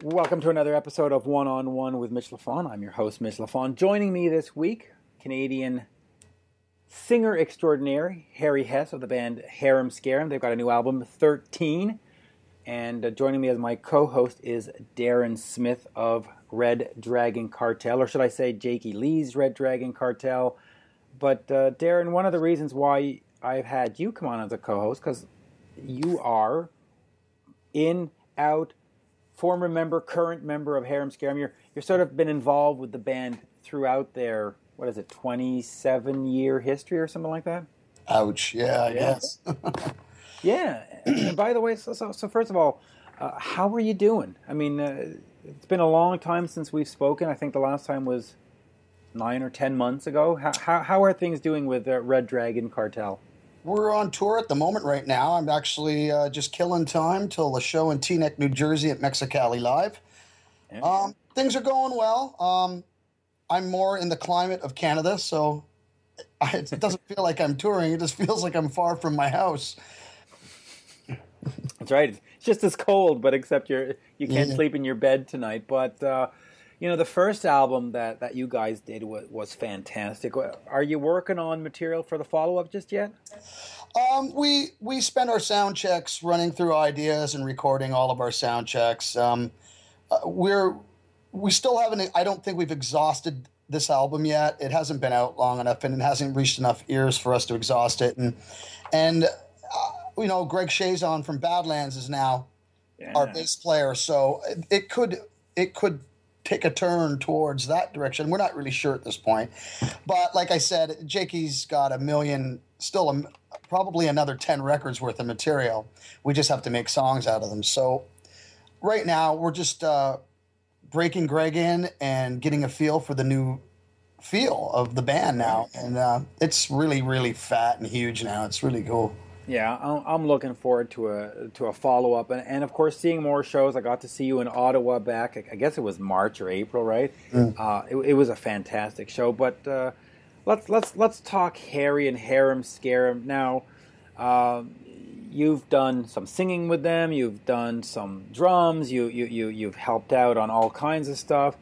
Welcome to another episode of One on One with Mitch Lafon. I'm your host, Mitch Lafon. Joining me this week, Canadian singer extraordinaire Harry Hess of the band Harem Scarem. They've got a new album, 13. And joining me as my co-host is Darren Smith of Red Dragon Cartel, or should I say Jakey Lee's Red Dragon Cartel. But Darren, one of the reasons why I've had you come on as a co-host, because you are in, out, former member, current member of Harem Scarem. You're sort of been involved with the band throughout their, 27-year history or something like that? Ouch, yeah, I guess. Yeah, and by the way, so first of all, how are you doing? I mean, it's been a long time since we've spoken. I think the last time was 9 or 10 months ago. How are things doing with Red Dragon Cartel? We're on tour at the moment right now. I'm actually just killing time till the show in Teaneck, New Jersey at Mexicali Live. Yeah. Things are going well. I'm more in the climate of Canada, so it doesn't feel like I'm touring. It just feels like I'm far from my house. That's right. It's just as cold, but except you can't sleep in your bed tonight. But the first album that you guys did was fantastic. Are you working on material for the follow-up just yet? We spend our sound checks running through ideas and recording all of our sound checks. We still haven't. I don't think we've exhausted this album yet. It hasn't been out long enough, and it hasn't reached enough ears for us to exhaust it. And Greg Chazon from Badlands is now our bass player, so it could take a turn towards that direction. We're not really sure at this point, but like I said, Jakey's got probably another 10 records worth of material. We just have to make songs out of them. So right now we're just breaking Greg in and getting a feel for the new feel of the band now, and it's really, really fat and huge now. It's really cool. Yeah, I'm looking forward to a follow-up. And of course, seeing more shows. I got to see you in Ottawa back, I guess it was March or April, right? It was a fantastic show. But let's talk Harry and Harem Scarem. Now, you've done some singing with them. You've done some drums. You've helped out on all kinds of stuff.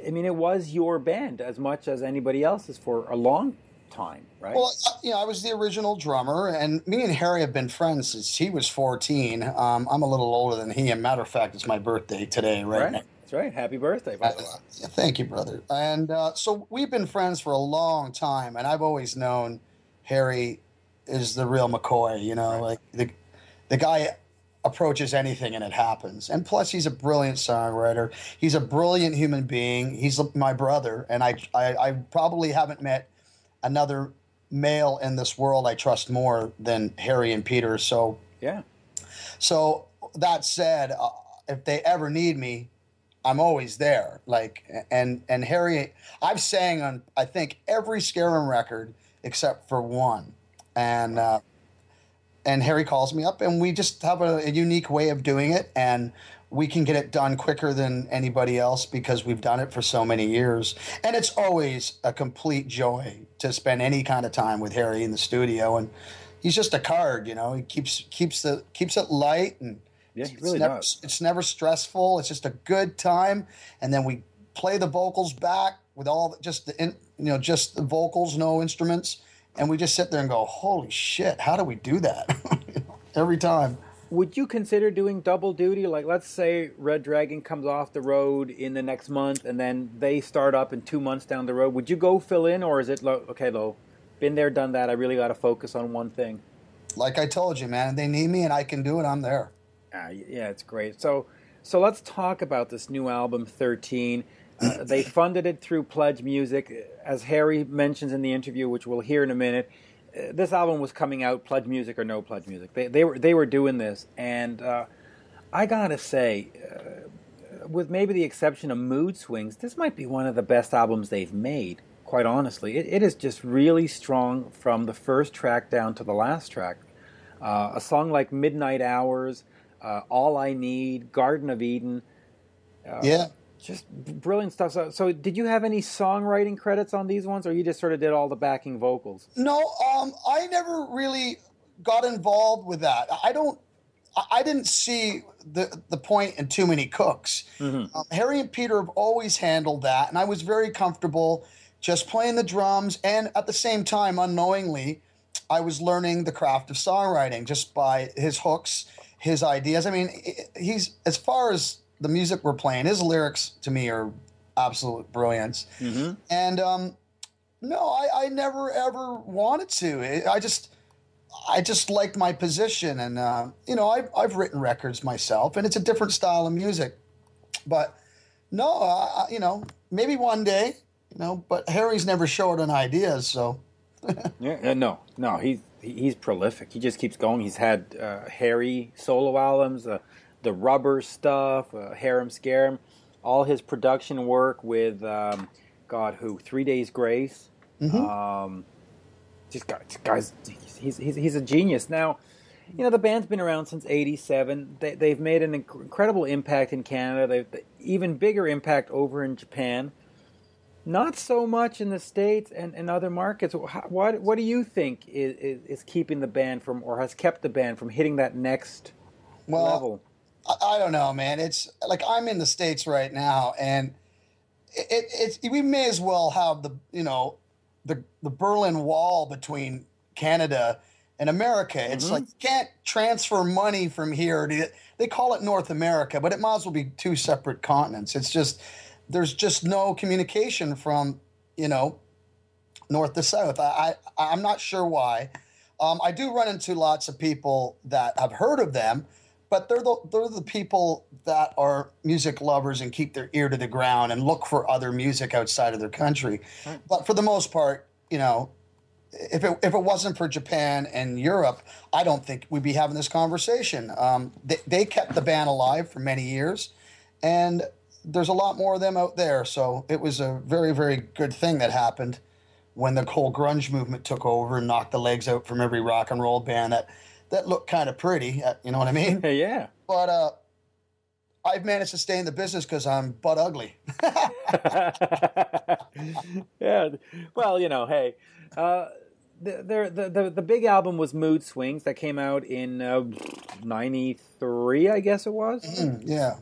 I mean, it was your band as much as anybody else's for a long time, right? Well, I was the original drummer, and me and Harry have been friends since he was 14. I'm a little older than he. As a matter of fact, it's my birthday today, right now. That's right. Happy birthday, by the way. Thank you, brother. And so we've been friends for a long time, and I've always known Harry is the real McCoy. Like the guy approaches anything and it happens. And plus, he's a brilliant songwriter. He's a brilliant human being. He's my brother, and I probably haven't met another male in this world I trust more than Harry and Peter. So yeah. So that said, if they ever need me, I'm always there. And Harry, I've sang on I think every Scarem record except for one, and Harry calls me up, and we just have a unique way of doing it, and we can get it done quicker than anybody else because we've done it for so many years. And it's always a complete joy to spend any kind of time with Harry in the studio. And he's just a card, He keeps it light, and yeah, he really does. It's never stressful. It's just a good time. And then we play the vocals back with just the vocals, no instruments, and we just sit there and go, "Holy shit, how do we do that?" Every time. Would you consider doing double duty? Like, let's say Red Dragon comes off the road in the next month, and then they start up in 2 months down the road. Would you go fill in, or is it, okay, though, been there, done that, I really got to focus on one thing? Like I told you, man, if they need me and I can do it, I'm there. Yeah, it's great. So let's talk about this new album, 13. They funded it through Pledge Music. As Harry mentions in the interview, which we'll hear in a minute, this album was coming out, Pledge Music or no Pledge Music. They were doing this, and I gotta say, with maybe the exception of Mood Swings, this might be one of the best albums they've made. Quite honestly, it is just really strong from the first track down to the last track. A song like Midnight Hours, All I Need, Garden of Eden. Just brilliant stuff. So did you have any songwriting credits on these ones, or you just sort of did all the backing vocals? No, I never really got involved with that. I didn't see the point in too many cooks. Harry and Peter have always handled that, and I was very comfortable just playing the drums, and at the same time, unknowingly, I was learning the craft of songwriting just by his hooks, his ideas. I mean, he's, as far as the music we're playing, his lyrics to me are absolute brilliance. And no, I never ever wanted to. I just liked my position, and you know, I've written records myself, and it's a different style of music. But no, you know, maybe one day, you know. But Harry's never short on ideas, so. No, he's prolific. He just keeps going. He's had Harry solo albums, the Rubber stuff, Harem Scarem, all his production work with 3 Days Grace. Just guys, he's a genius. Now, you know, the band's been around since '87. They've made an incredible impact in Canada. They've even bigger impact over in Japan. Not so much in the States and other markets. What do you think is keeping the band from, or has kept the band from hitting that next level? I don't know, man. It's like I'm in the States right now, and we may as well have the Berlin Wall between Canada and America. It's like you can't transfer money from here to, they call it North America, but it might as well be two separate continents. It's just, there's just no communication from, you know, north to south. I'm not sure why. I do run into lots of people that have heard of them, but they're the people that are music lovers and keep their ear to the ground and look for other music outside of their country. Right. But for the most part, you know, if it wasn't for Japan and Europe, I don't think we'd be having this conversation. They kept the band alive for many years, and there's a lot more of them out there. So it was a very, very good thing that happened when the whole grunge movement took over and knocked the legs out from every rock and roll band that looked kind of pretty. You know what I mean? Yeah. But I've managed to stay in the business because I'm butt ugly. Yeah. Well, you know, hey, the big album was Mood Swings that came out in '93, I guess it was. Yeah.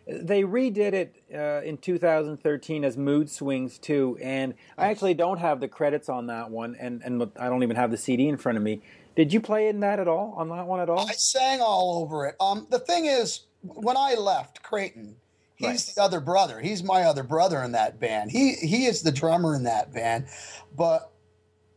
They redid it in 2013 as Mood Swings 2, and I actually don't have the credits on that one, and I don't even have the CD in front of me. Did you play in that at all, on that one at all? I sang all over it. The thing is, when I left Creighton, he's the other brother. He's my other brother in that band. He is the drummer in that band, but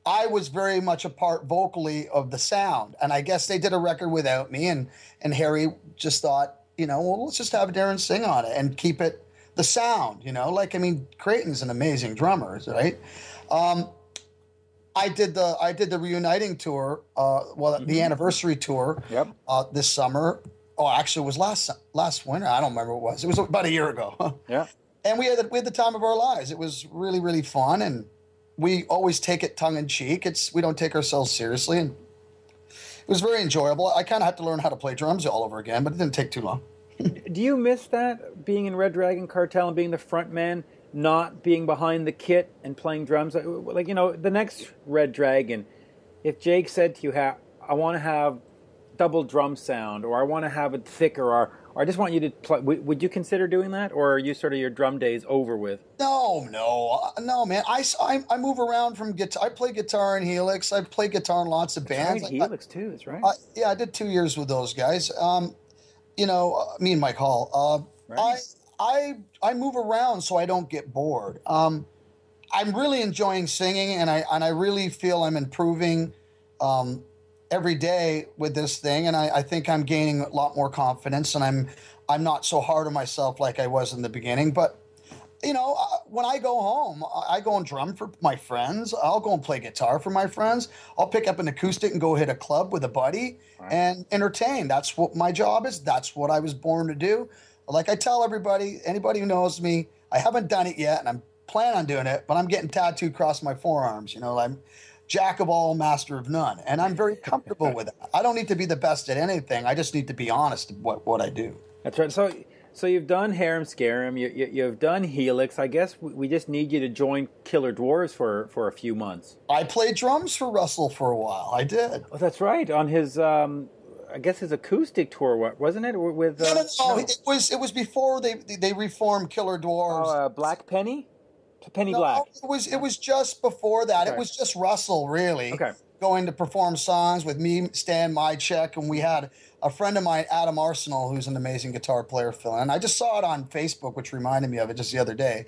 I was very much a part vocally of the sound, and I guess they did a record without me, and Harry just thought, you know, well, let's just have Darren sing on it and keep it the sound, you know, like, I mean, Creighton's an amazing drummer, right? I did the reuniting tour, the anniversary tour, this summer. Oh, actually, it was last winter. I don't remember what it was. It was about a year ago. Yeah. And we had the time of our lives. It was really, really fun, and we always take it tongue in cheek. We don't take ourselves seriously, and it was very enjoyable. I kind of had to learn how to play drums all over again, but it didn't take too long. Do you miss that, being in Red Dragon Cartel and being the front man, not being behind the kit and playing drums? Like, you know, the next Red Dragon, if Jake said to you, I want to have double drum sound, or I want to have it thicker, or I just want you to play, would you consider doing that, or are you sort of your drum days over with? No, man. I move around from guitar. I play guitar in Helix. I play guitar in lots of bands. Helix too, that's right. Yeah, I did 2 years with those guys. You know, me and Mike Hall. Right. I move around so I don't get bored. I'm really enjoying singing, and I really feel I'm improving every day with this thing, and I think I'm gaining a lot more confidence, and I'm not so hard on myself like I was in the beginning. But you know, when I go home, I go and drum for my friends. I'll go and play guitar for my friends. I'll pick up an acoustic and go hit a club with a buddy and entertain. That's what my job is. That's what I was born to do. Like I tell everybody, anybody who knows me, I haven't done it yet, and I'm planning on doing it, but I'm getting tattooed across my forearms. You know, I'm jack of all, master of none, and I'm very comfortable with that. I don't need to be the best at anything. I just need to be honest about what I do. That's right. So you've done Harem Scarem, you've done Helix. I guess we just need you to join Killer Dwarves for a few months. I played drums for Russell for a while. I did. Oh, that's right. On his I guess his acoustic tour, wasn't it? With no. It was before they reformed Killer Dwarfs. Black Penny, Penny Black. It was just before that. Okay. It was just Russell really going to perform songs with me, Stan Mychek, and we had a friend of mine, Adam Arsenal, who's an amazing guitar player, fill in. I just saw it on Facebook, which reminded me of it just the other day.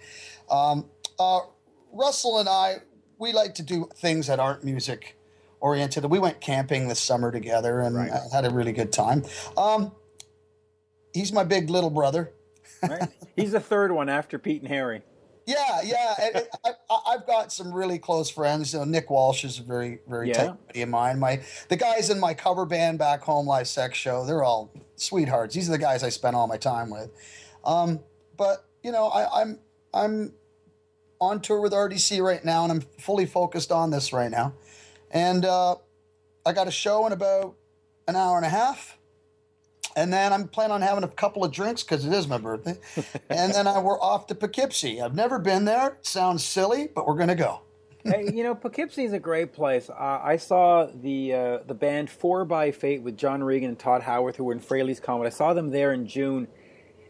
Russell and I, we like to do things that aren't music oriented. We went camping this summer together and had a really good time. He's my big little brother. Right. He's the third one after Pete and Harry. Yeah. I've got some really close friends. Nick Walsh is a very, very tight buddy of mine. The guys in my cover band back home, Live Sex Show, they're all sweethearts. These are the guys I spend all my time with. But I'm on tour with RDC right now, and I'm fully focused on this right now. And I got a show in about an hour and a half. And then I'm planning on having a couple of drinks because it is my birthday. And then we're off to Poughkeepsie. I've never been there. Sounds silly, but we're going to go. Hey, Poughkeepsie is a great place. I saw the band 4 by Fate with John Regan and Todd Howarth, who were in Fraley's Comet. I saw them there in June.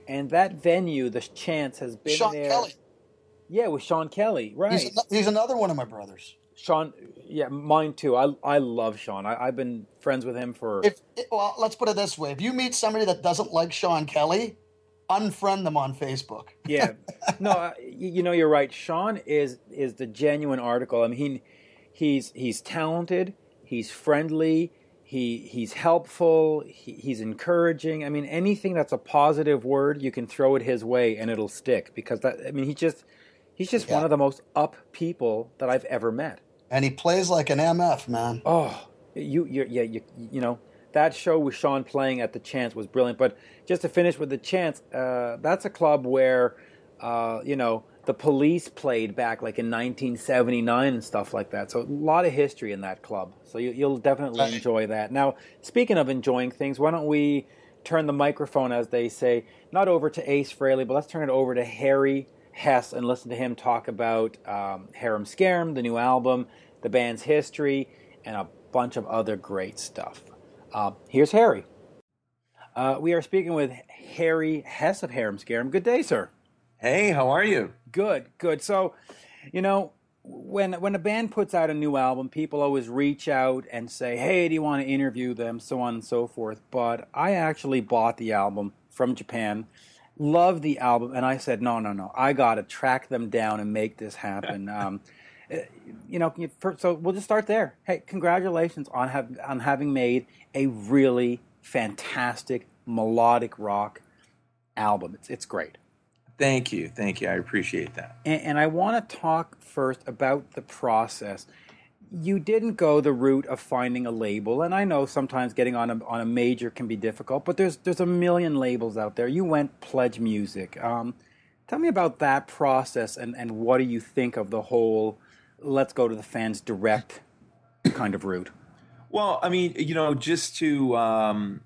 And that venue, the Chance, has been Sean there. Kelly. Yeah, with Sean Kelly, right. He's another one of my brothers. Sean, yeah, mine too. I love Sean. I've been friends with him for... Well, let's put it this way. If you meet somebody that doesn't like Sean Kelly, unfriend them on Facebook. Yeah. No, you're right. Sean is the genuine article. I mean, he's talented. He's friendly. He's helpful. He's encouraging. I mean, anything that's a positive word, you can throw it his way and it'll stick. Because he's just one of the most up people that I've ever met. And he plays like an MF, man. Oh, that show with Sean playing at the Chance was brilliant. But just to finish with the Chance, that's a club where, the Police played back like in 1979 and stuff like that. So a lot of history in that club. So you'll definitely enjoy that. Now, speaking of enjoying things, why don't we turn the microphone, as they say, not over to Ace Frehley, but let's turn it over to Harry Hess and listen to him talk about Harem Scarem, the new album, the band's history, and a bunch of other great stuff. Here's Harry. We are speaking with Harry Hess of Harem Scarem. Good day, sir. Hey, how are you? Good. So, when a band puts out a new album, people always reach out and say, hey, do you want to interview them, so on and so forth. But I actually bought the album from Japan, loved the album, and I said, no, I got to track them down and make this happen. So we'll just start there. Hey, congratulations on having made a really fantastic melodic rock album. It's great. Thank you. I appreciate that. And I want to talk first about the process. You didn't go the route of finding a label, and I know sometimes getting on a major can be difficult, but there's a million labels out there. You went Pledge Music. Tell me about that process, and what do you think of the whole let's go to the fans direct kind of route? Well, I mean, just to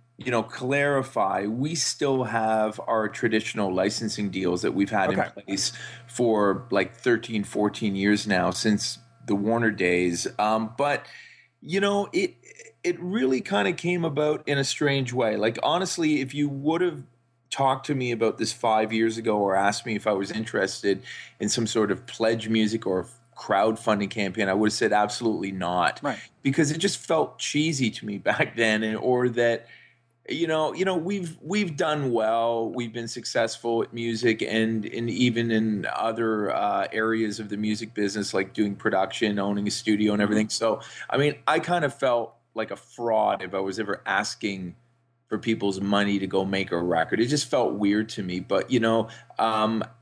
clarify, we still have our traditional licensing deals that we've had in place for like 13, 14 years now, since the Warner days. But it really kind of came about in a strange way. Like, honestly, if you would have talked to me about this 5 years ago or asked me if I was interested in some sort of Pledge Music or crowdfunding campaign, I would have said absolutely not. Right. Because it just felt cheesy to me back then, or that we've done well. We've been successful at music and even in other areas of the music business, like doing production, owning a studio and everything. So, I mean, I kind of felt like a fraud if I was ever asking for people's money to go make a record. It just felt weird to me. But,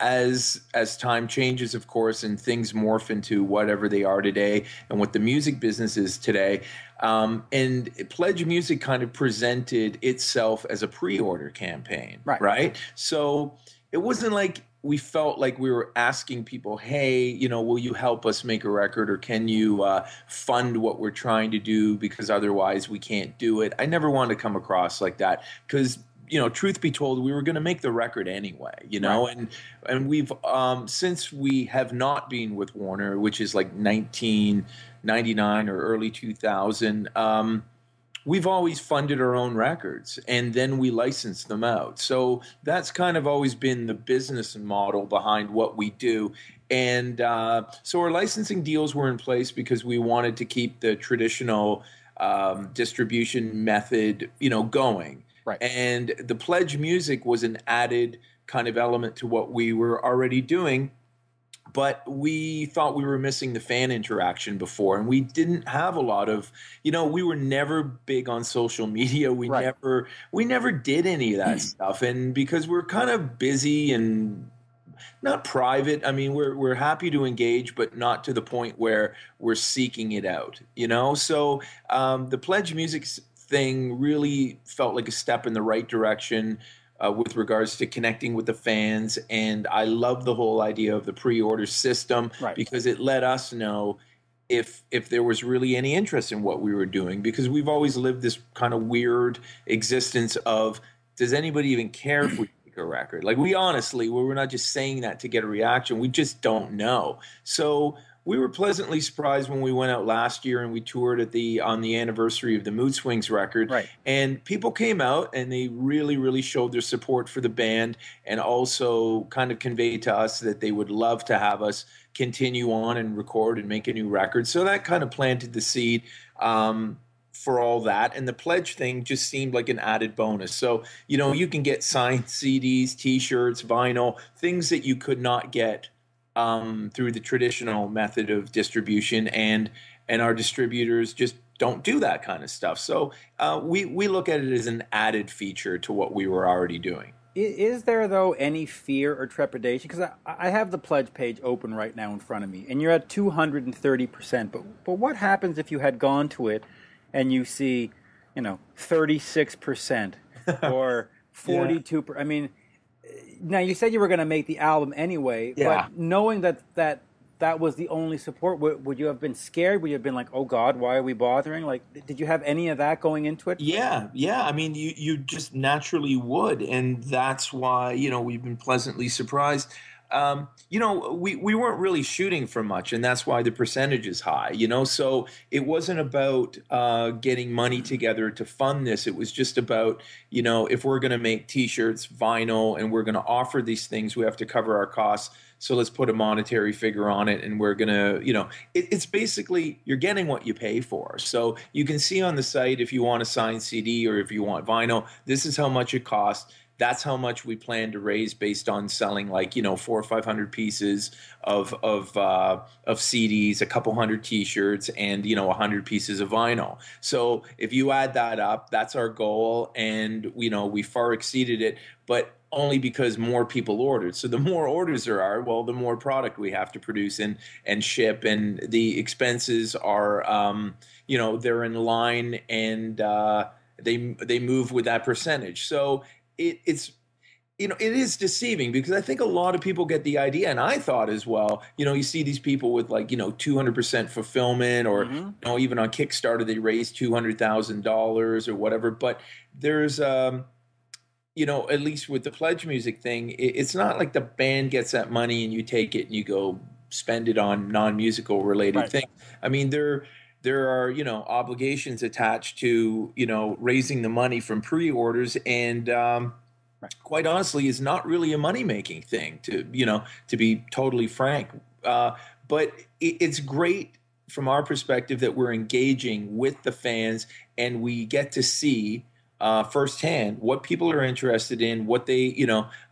as time changes, of course, and things morph into whatever they are today and what the music business is today, and Pledge Music kind of presented itself as a pre-order campaign, right? So it wasn't like we felt like we were asking people, hey, will you help us make a record, or can you fund what we're trying to do, because otherwise we can't do it. I never wanted to come across like that, because truth be told, we were going to make the record anyway, and we've since we have not been with Warner, which is like 1999 or early 2000, we've always funded our own records and then we license them out. So that's kind of always been the business model behind what we do. And so our licensing deals were in place because we wanted to keep the traditional distribution method, going. Right. And the pledge music was an added kind of element to what we were already doing. But we thought we were missing the fan interaction before, and we didn't have a lot of, we were never big on social media. We never did any of that stuff. And because we're kind of busy and not private, I mean, we're happy to engage, but not to the point where we're seeking it out, So the pledge music thing really felt like a step in the right direction. With regards to connecting with the fans. And I love the whole idea of the pre-order system because it let us know if there was really any interest in what we were doing, because we've always lived this kind of weird existence of, does anybody even care if we make a record? Like, we're not just saying that to get a reaction. We just don't know. So we were pleasantly surprised when we went out last year and we toured on the anniversary of the Mood Swings record. Right. And people came out and they really, really showed their support for the band, and also kind of conveyed to us that they would love to have us continue on and record and make a new record. So that kind of planted the seed for all that. And the pledge thing just seemed like an added bonus. So, you can get signed CDs, T-shirts, vinyl, things that you could not get through the traditional method of distribution, and our distributors just don't do that kind of stuff. So we look at it as an added feature to what we were already doing. Is there, though, any fear or trepidation? Because I have the pledge page open right now in front of me, and you're at 230%. But what happens if you had gone to it and you see, 36% or 42%? Yeah. I mean, now, you said you were going to make the album anyway, but knowing that was the only support, would you have been scared? Would you have been like, oh, God, why are we bothering? Like, did you have any of that going into it? Yeah. I mean, you just naturally would, and that's why, we've been pleasantly surprised. We weren't really shooting for much, and that's why the percentage is high, so it wasn't about getting money together to fund this. It was just about, if we're going to make T-shirts, vinyl, and we're going to offer these things, we have to cover our costs. So let's put a monetary figure on it, and we're going to, it's basically, you're getting what you pay for. So you can see on the site, if you want a signed CD or if you want vinyl, this is how much it costs. That's how much we plan to raise based on selling 400 or 500 pieces of CDs, a couple hundred T-shirts, and 100 pieces of vinyl. So if you add that up, that's our goal, and we far exceeded it, but only because more people ordered. So the more orders there are, well, the more product we have to produce and ship, and the expenses are they're in line, and they move with that percentage. So it's it is deceiving, because I think a lot of people get the idea, and I thought as well, you see these people with 200% fulfillment, or even on Kickstarter they raised $200,000 or whatever. But there's at least with the pledge music thing, it's not like the band gets that money and you take it and you go spend it on non-musical related things. I mean, there are, obligations attached to, raising the money from pre-orders, and quite honestly, is not really a money-making thing, to be totally frank. But it's great from our perspective that we're engaging with the fans, and we get to see firsthand what people are interested in, what they,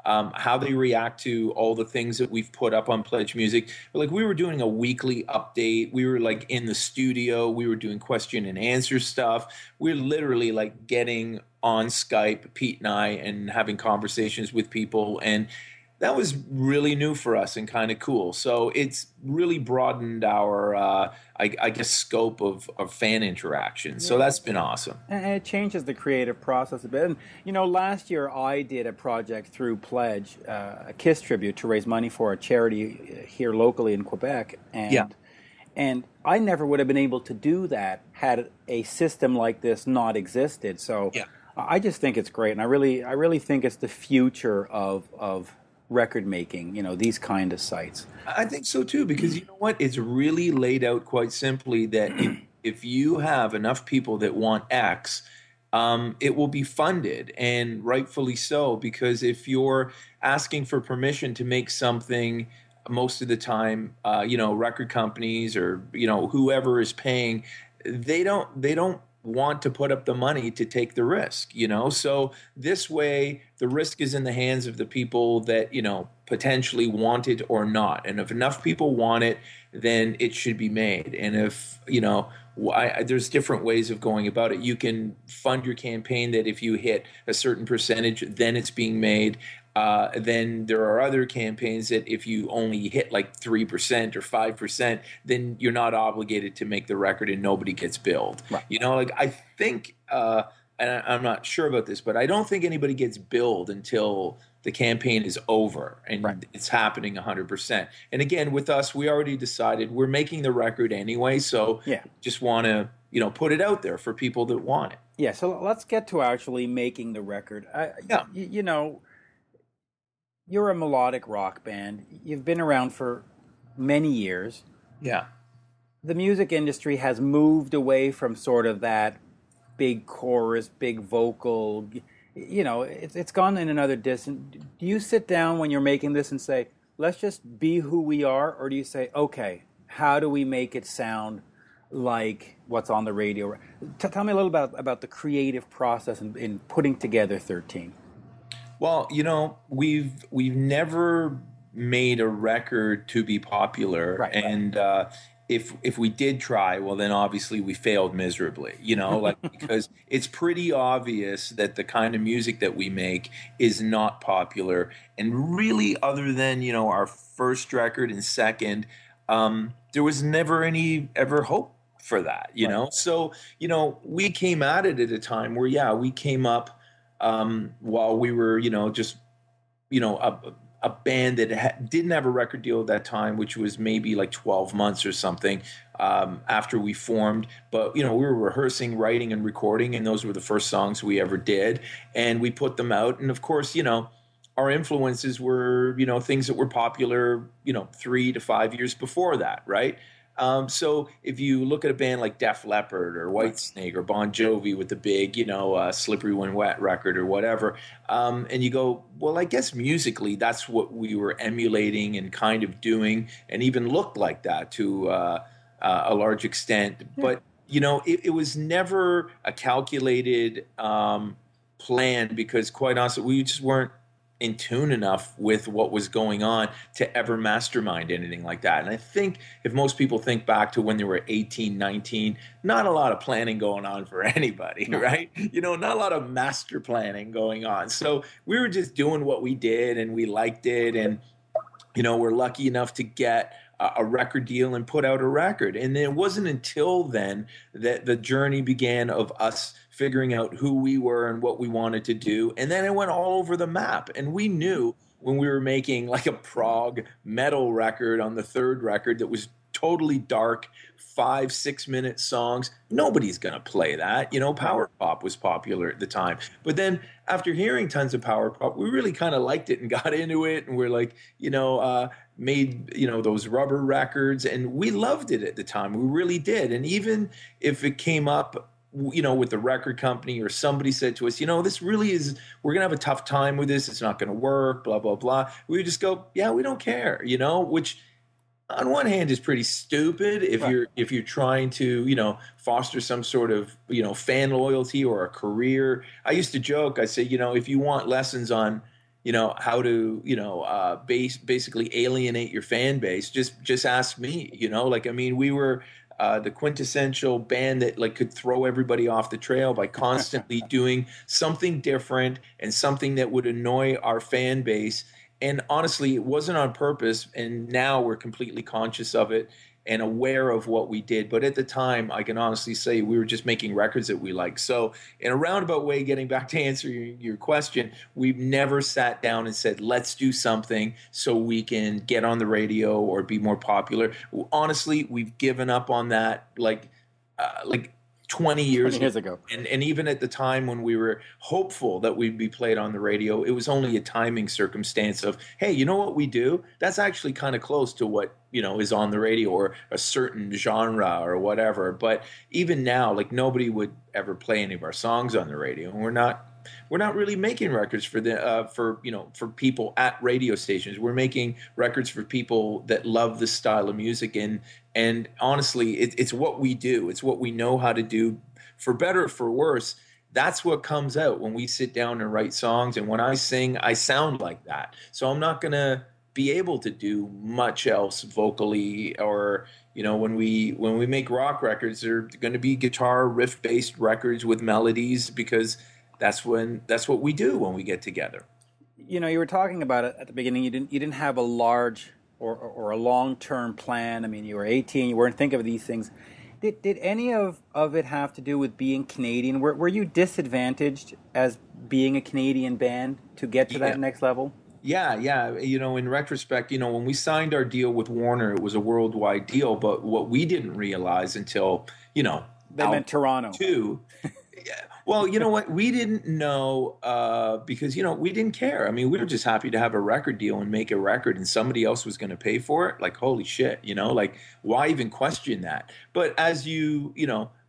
how they react to all the things that we've put up on Pledge Music. Like, we were doing a weekly update. We were in the studio. We were doing question and answer stuff. We're literally getting on Skype, Pete and I, and having conversations with people. And that was really new for us and kind of cool. So it's really broadened our, I guess, scope of fan interaction. So that's been awesome. And it changes the creative process a bit. And, last year I did a project through Pledge, a KISS tribute, to raise money for a charity here locally in Quebec. And I never would have been able to do that had a system like this not existed. So I just think it's great. And I really think it's the future of record making, these kind of sites. I think so too, because you know what? It's really laid out quite simply that if you have enough people that want X, it will be funded, and rightfully so, because if you're asking for permission to make something, most of the time, record companies or, whoever is paying, they don't want to put up the money to take the risk, So this way, the risk is in the hands of the people that, potentially want it or not. And if enough people want it, then it should be made. And if, there's different ways of going about it. You can fund your campaign that if you hit a certain percentage, then it's being made. Then there are other campaigns that if you only hit like 3% or 5%, then you're not obligated to make the record and nobody gets billed. Right. I think, and I'm not sure about this, but I don't think anybody gets billed until the campaign is over and it's happening 100%. And again, with us, we already decided we're making the record anyway. So just want to, put it out there for people that want it. Yeah. So let's get to actually making the record. You're a melodic rock band. You've been around for many years. Yeah. The music industry has moved away from sort of that big chorus, big vocal. It's gone in another distance. Do you sit down when you're making this and say, let's just be who we are? Or do you say, okay, how do we make it sound like what's on the radio? Tell me a little about the creative process in putting together 13. Well, we've never made a record to be popular, and if we did try, well, then obviously we failed miserably. Because it's pretty obvious that the kind of music that we make is not popular, and really, other than our first record and second, there was never ever hope for that. So we came at it at a time where we came up. While we were, a band that didn't have a record deal at that time, which was maybe like 12 months or something after we formed. But, we were rehearsing, writing, and recording, and those were the first songs we ever did. And we put them out. And, of course, our influences were, things that were popular, 3 to 5 years before that, right? So if you look at a band like Def Leppard or Whitesnake or Bon Jovi with the big, Slippery When Wet record or whatever, and you go, well, I guess musically that's what we were emulating and kind of doing, and even looked like that to a large extent. Yeah. But, it was never a calculated plan, because quite honestly, we just weren't in tune enough with what was going on to ever mastermind anything like that. And I think if most people think back to when they were 18, 19, not a lot of planning going on for anybody, right? Not a lot of master planning going on. So we were just doing what we did, and we liked it. And, we're lucky enough to get a record deal and put out a record. And it wasn't until then that the journey began of us figuring out who we were and what we wanted to do. And then it went all over the map. And we knew when we were making like a prog metal record on the third record that was totally dark, 5-6 minute songs, nobody's going to play that. Power pop was popular at the time. But then after hearing tons of power pop, we really kind of liked it and got into it. And we're like, made, those rubber records, and we loved it at the time. We really did. And even if it came up, with the record company, or somebody said to us, this really is, we're going to have a tough time with this. It's not going to work, blah, blah, blah. We would just go, yeah, we don't care, which on one hand is pretty stupid if you're trying to, foster some sort of, fan loyalty or a career. I used to joke, I say, if you want lessons on, how to, basically alienate your fan base, just ask me, we were the quintessential band that could throw everybody off the trail by constantly doing something different and something that would annoy our fan base. And honestly, it wasn't on purpose. And now we're completely conscious of it and aware of what we did. But at the time, I can honestly say we were just making records that we liked. So in a roundabout way, getting back to answering your question, we've never sat down and said, let's do something so we can get on the radio or be more popular. Honestly, we've given up on that like 20 years, 20 years ago. And even at the time when we were hopeful that we'd be played on the radio, it was only a timing circumstance of, hey, you know what we do? That's actually kind of close to what, is on the radio, or a certain genre or whatever. But even now, like, nobody would ever play any of our songs on the radio. And we're not really making records for people at radio stations. We're making records for people that love this style of music, and honestly, it's what we do. It's what we know how to do, for better or for worse. That's what comes out when we sit down and write songs. And when I sing, I sound like that. So I'm not going to be able to do much else vocally, or, when we make rock records, they're going to be guitar riff based records with melodies, because that's what we do when we get together. You were talking about it at the beginning. You didn't have a large or a long-term plan. I mean, you were 18. You weren't thinking of these things. Did any of it have to do with being Canadian? Were you disadvantaged as being a Canadian band to get to that next level? Yeah. In retrospect, when we signed our deal with Warner, it was a worldwide deal. But what we didn't realize until, they meant Toronto. Well, you know what? We didn't know because, we didn't care. I mean, we were just happy to have a record deal and make a record, and somebody else was going to pay for it. Like, holy shit, like, why even question that? But as you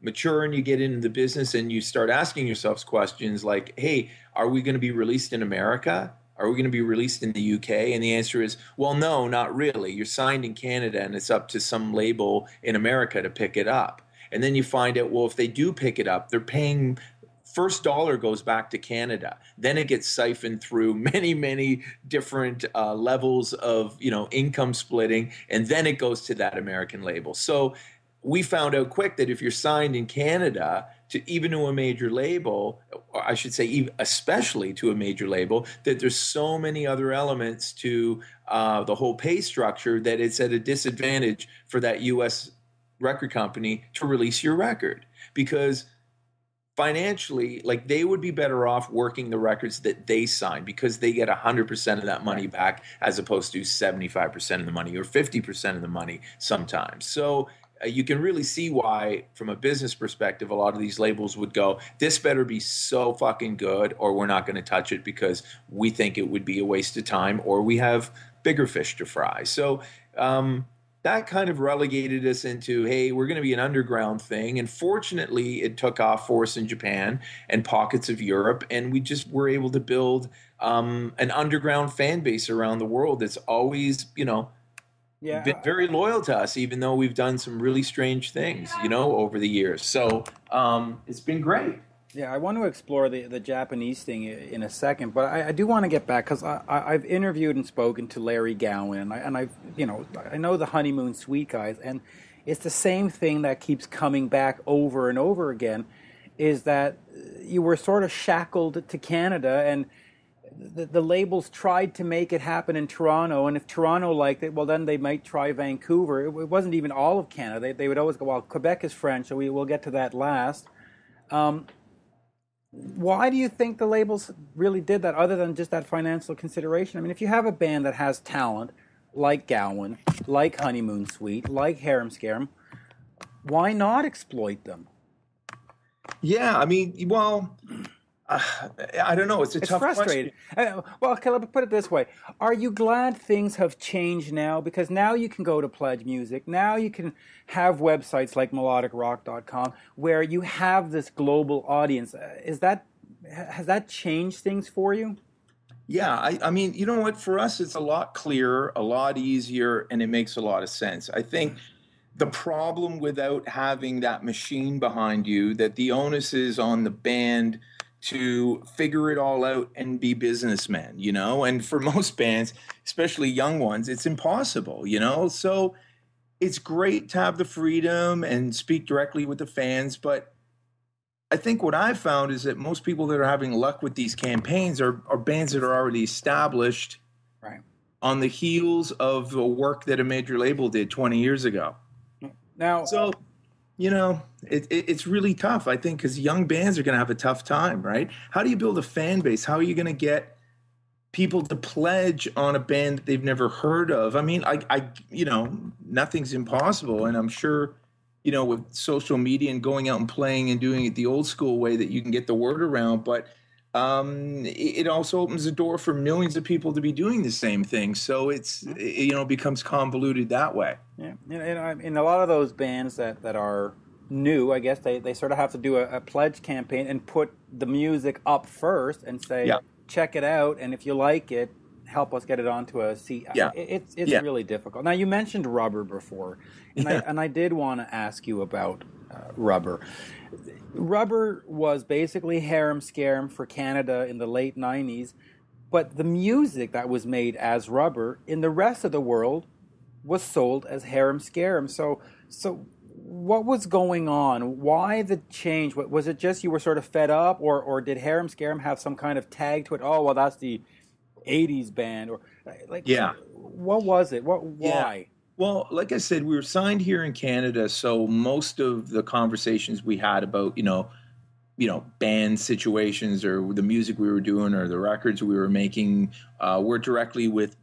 mature and you get into the business and you start asking yourselves questions like, hey, are we going to be released in America? Are we going to be released in the UK? And the answer is, well, no, not really. You're signed in Canada, and it's up to some label in America to pick it up. And then you find out, well, if they do pick it up, they're paying – first dollar goes back to Canada. Then it gets siphoned through many, many different levels of, income splitting, and then it goes to that American label. So we found out quick that if you're signed in Canada even to a major label, or I should say especially to a major label, that there's so many other elements to the whole pay structure that it's at a disadvantage for that U.S. record company to release your record, because financially, like, they would be better off working the records that they sign, because they get 100% of that money back, as opposed to 75% of the money or 50% of the money sometimes. So you can really see why, from a business perspective, a lot of these labels would go, this better be so fucking good, or we're not going to touch it because we think it would be a waste of time, or we have bigger fish to fry. So that kind of relegated us into, hey, we're going to be an underground thing. And fortunately, it took off for us in Japan and pockets of Europe. And we just were able to build an underground fan base around the world that's always, been very loyal to us, even though we've done some really strange things, over the years. So it's been great. Yeah, I want to explore the Japanese thing in a second, but I do want to get back, because I've interviewed and spoken to Larry Gowan, and I know the Honeymoon Suite guys, and it's the same thing that keeps coming back over and over again, is that you were sort of shackled to Canada, and the labels tried to make it happen in Toronto, and if Toronto liked it, well, then they might try Vancouver. It wasn't even all of Canada. They would always go, well, Quebec is French, so we'll get to that last. Why do you think the labels really did that, other than just that financial consideration? I mean, if you have a band that has talent, like Gowan, like Honeymoon Suite, like Harem Scarem, why not exploit them? Yeah, I mean, well, I don't know. It's tough frustrating. Well, can I put it this way? Are you glad things have changed now? Because now you can go to Pledge Music. Now you can have websites like melodicrock.com where you have this global audience. Has that changed things for you? Yeah, I mean, you know what? For us, it's a lot clearer, a lot easier, and it makes a lot of sense. I think the problem without having that machine behind you, that the onus is on the band to figure it all out and be businessmen, and for most bands, especially young ones, it's impossible, so it's great to have the freedom and speak directly with the fans. But I think what I've found is that most people that are having luck with these campaigns are bands that are already established, right, on the heels of the work that a major label did 20 years ago. Now, so it's really tough, I think, because young bands are going to have a tough time, right? How do you build a fan base? How are you going to get people to pledge on a band that they've never heard of? I mean, I nothing's impossible, and I'm sure with social media and going out and playing and doing it the old school way that you can get the word around. But it also opens the door for millions of people to be doing the same thing. So it becomes convoluted that way. Yeah, in a lot of those bands that are new, I guess they sort of have to do a pledge campaign and put the music up first and say, check it out, and if you like it, help us get it onto a CD. Yeah. It's really difficult. Now, you mentioned Rubber before, and I did want to ask you about Rubber. Rubber was basically Harem Scarem for Canada in the late 90s, but the music that was made as Rubber in the rest of the world was sold as Harem Scarem. So what was going on? Why the change? Was it just you were sort of fed up, or did Harem Scarem have some kind of tag to it? Oh, well, that's the 80s band, or what was it? Why? Yeah. Well, like I said, we were signed here in Canada, so most of the conversations we had about, band situations or the music we were doing or the records we were making were directly with,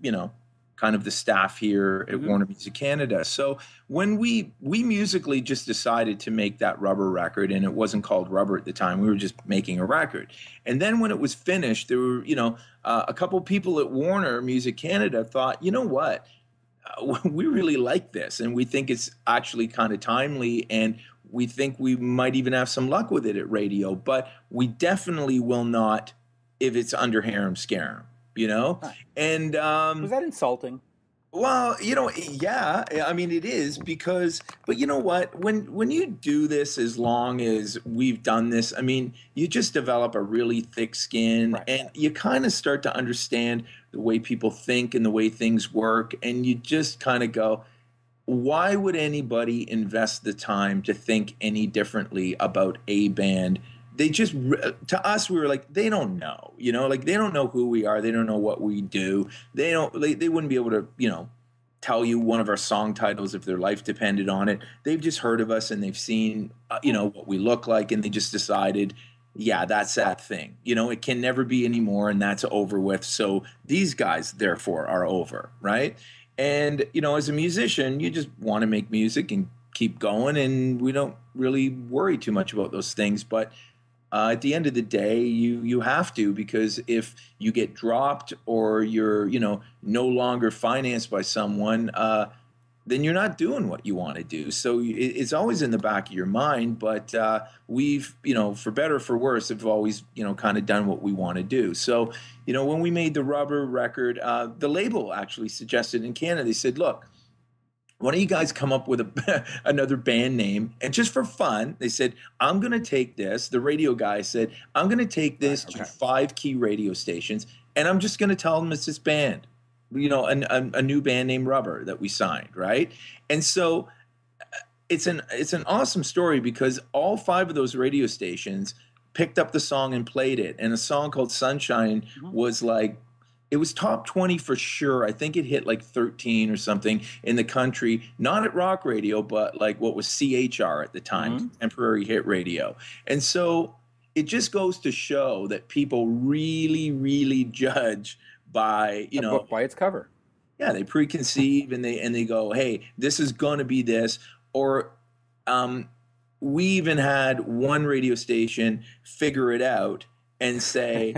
kind of the staff here at Warner Music Canada. So when we musically just decided to make that Rubber record, and it wasn't called Rubber at the time, we were just making a record. And then when it was finished, there were, a couple people at Warner Music Canada thought, you know what? We really like this, and we think it's actually kind of timely, and we think we might even have some luck with it at radio, but we definitely will not if it's under Harem Scarem, And was that insulting? Well, yeah, I mean it is but you know what? When you do this as long as we've done this, I mean, you just develop a really thick skin, and you kind of start to understand the way people think and the way things work, and you just kind of go, why would anybody invest the time to think any differently about a band? They just, to us, we were like, they don't know, they don't know who we are. They don't know what we do. They wouldn't be able to, tell you one of our song titles if their life depended on it. They've just heard of us and they've seen, what we look like, and they just decided, yeah, that's that thing. It can never be anymore, and that's over with. So these guys, therefore, are over, right? And, as a musician, you just want to make music and keep going, and we don't really worry too much about those things. But at the end of the day, you have to, because if you get dropped or you're, no longer financed by someone, then you're not doing what you want to do. So it's always in the back of your mind. But we've, for better or for worse, have always, kind of done what we want to do. So, when we made the Rubber record, the label actually suggested in Canada, they said, look, why don't you guys come up with another band name? And just for fun, they said, I'm going to take this. The radio guy said, I'm going to take this to 5 key radio stations, and I'm just going to tell them it's this band, a new band named Rubber that we signed, right? And so it's an awesome story, because all 5 of those radio stations picked up the song and played it. And a song called Sunshine was like, it was top 20 for sure. I think it hit like 13 or something in the country, not at rock radio, but like what was CHR at the time, Temporary Hit Radio. And so it just goes to show that people really, really judge by, a book by its cover. Yeah, they preconceive and they go, hey, this is going to be this. Or we even had one radio station figure it out and say,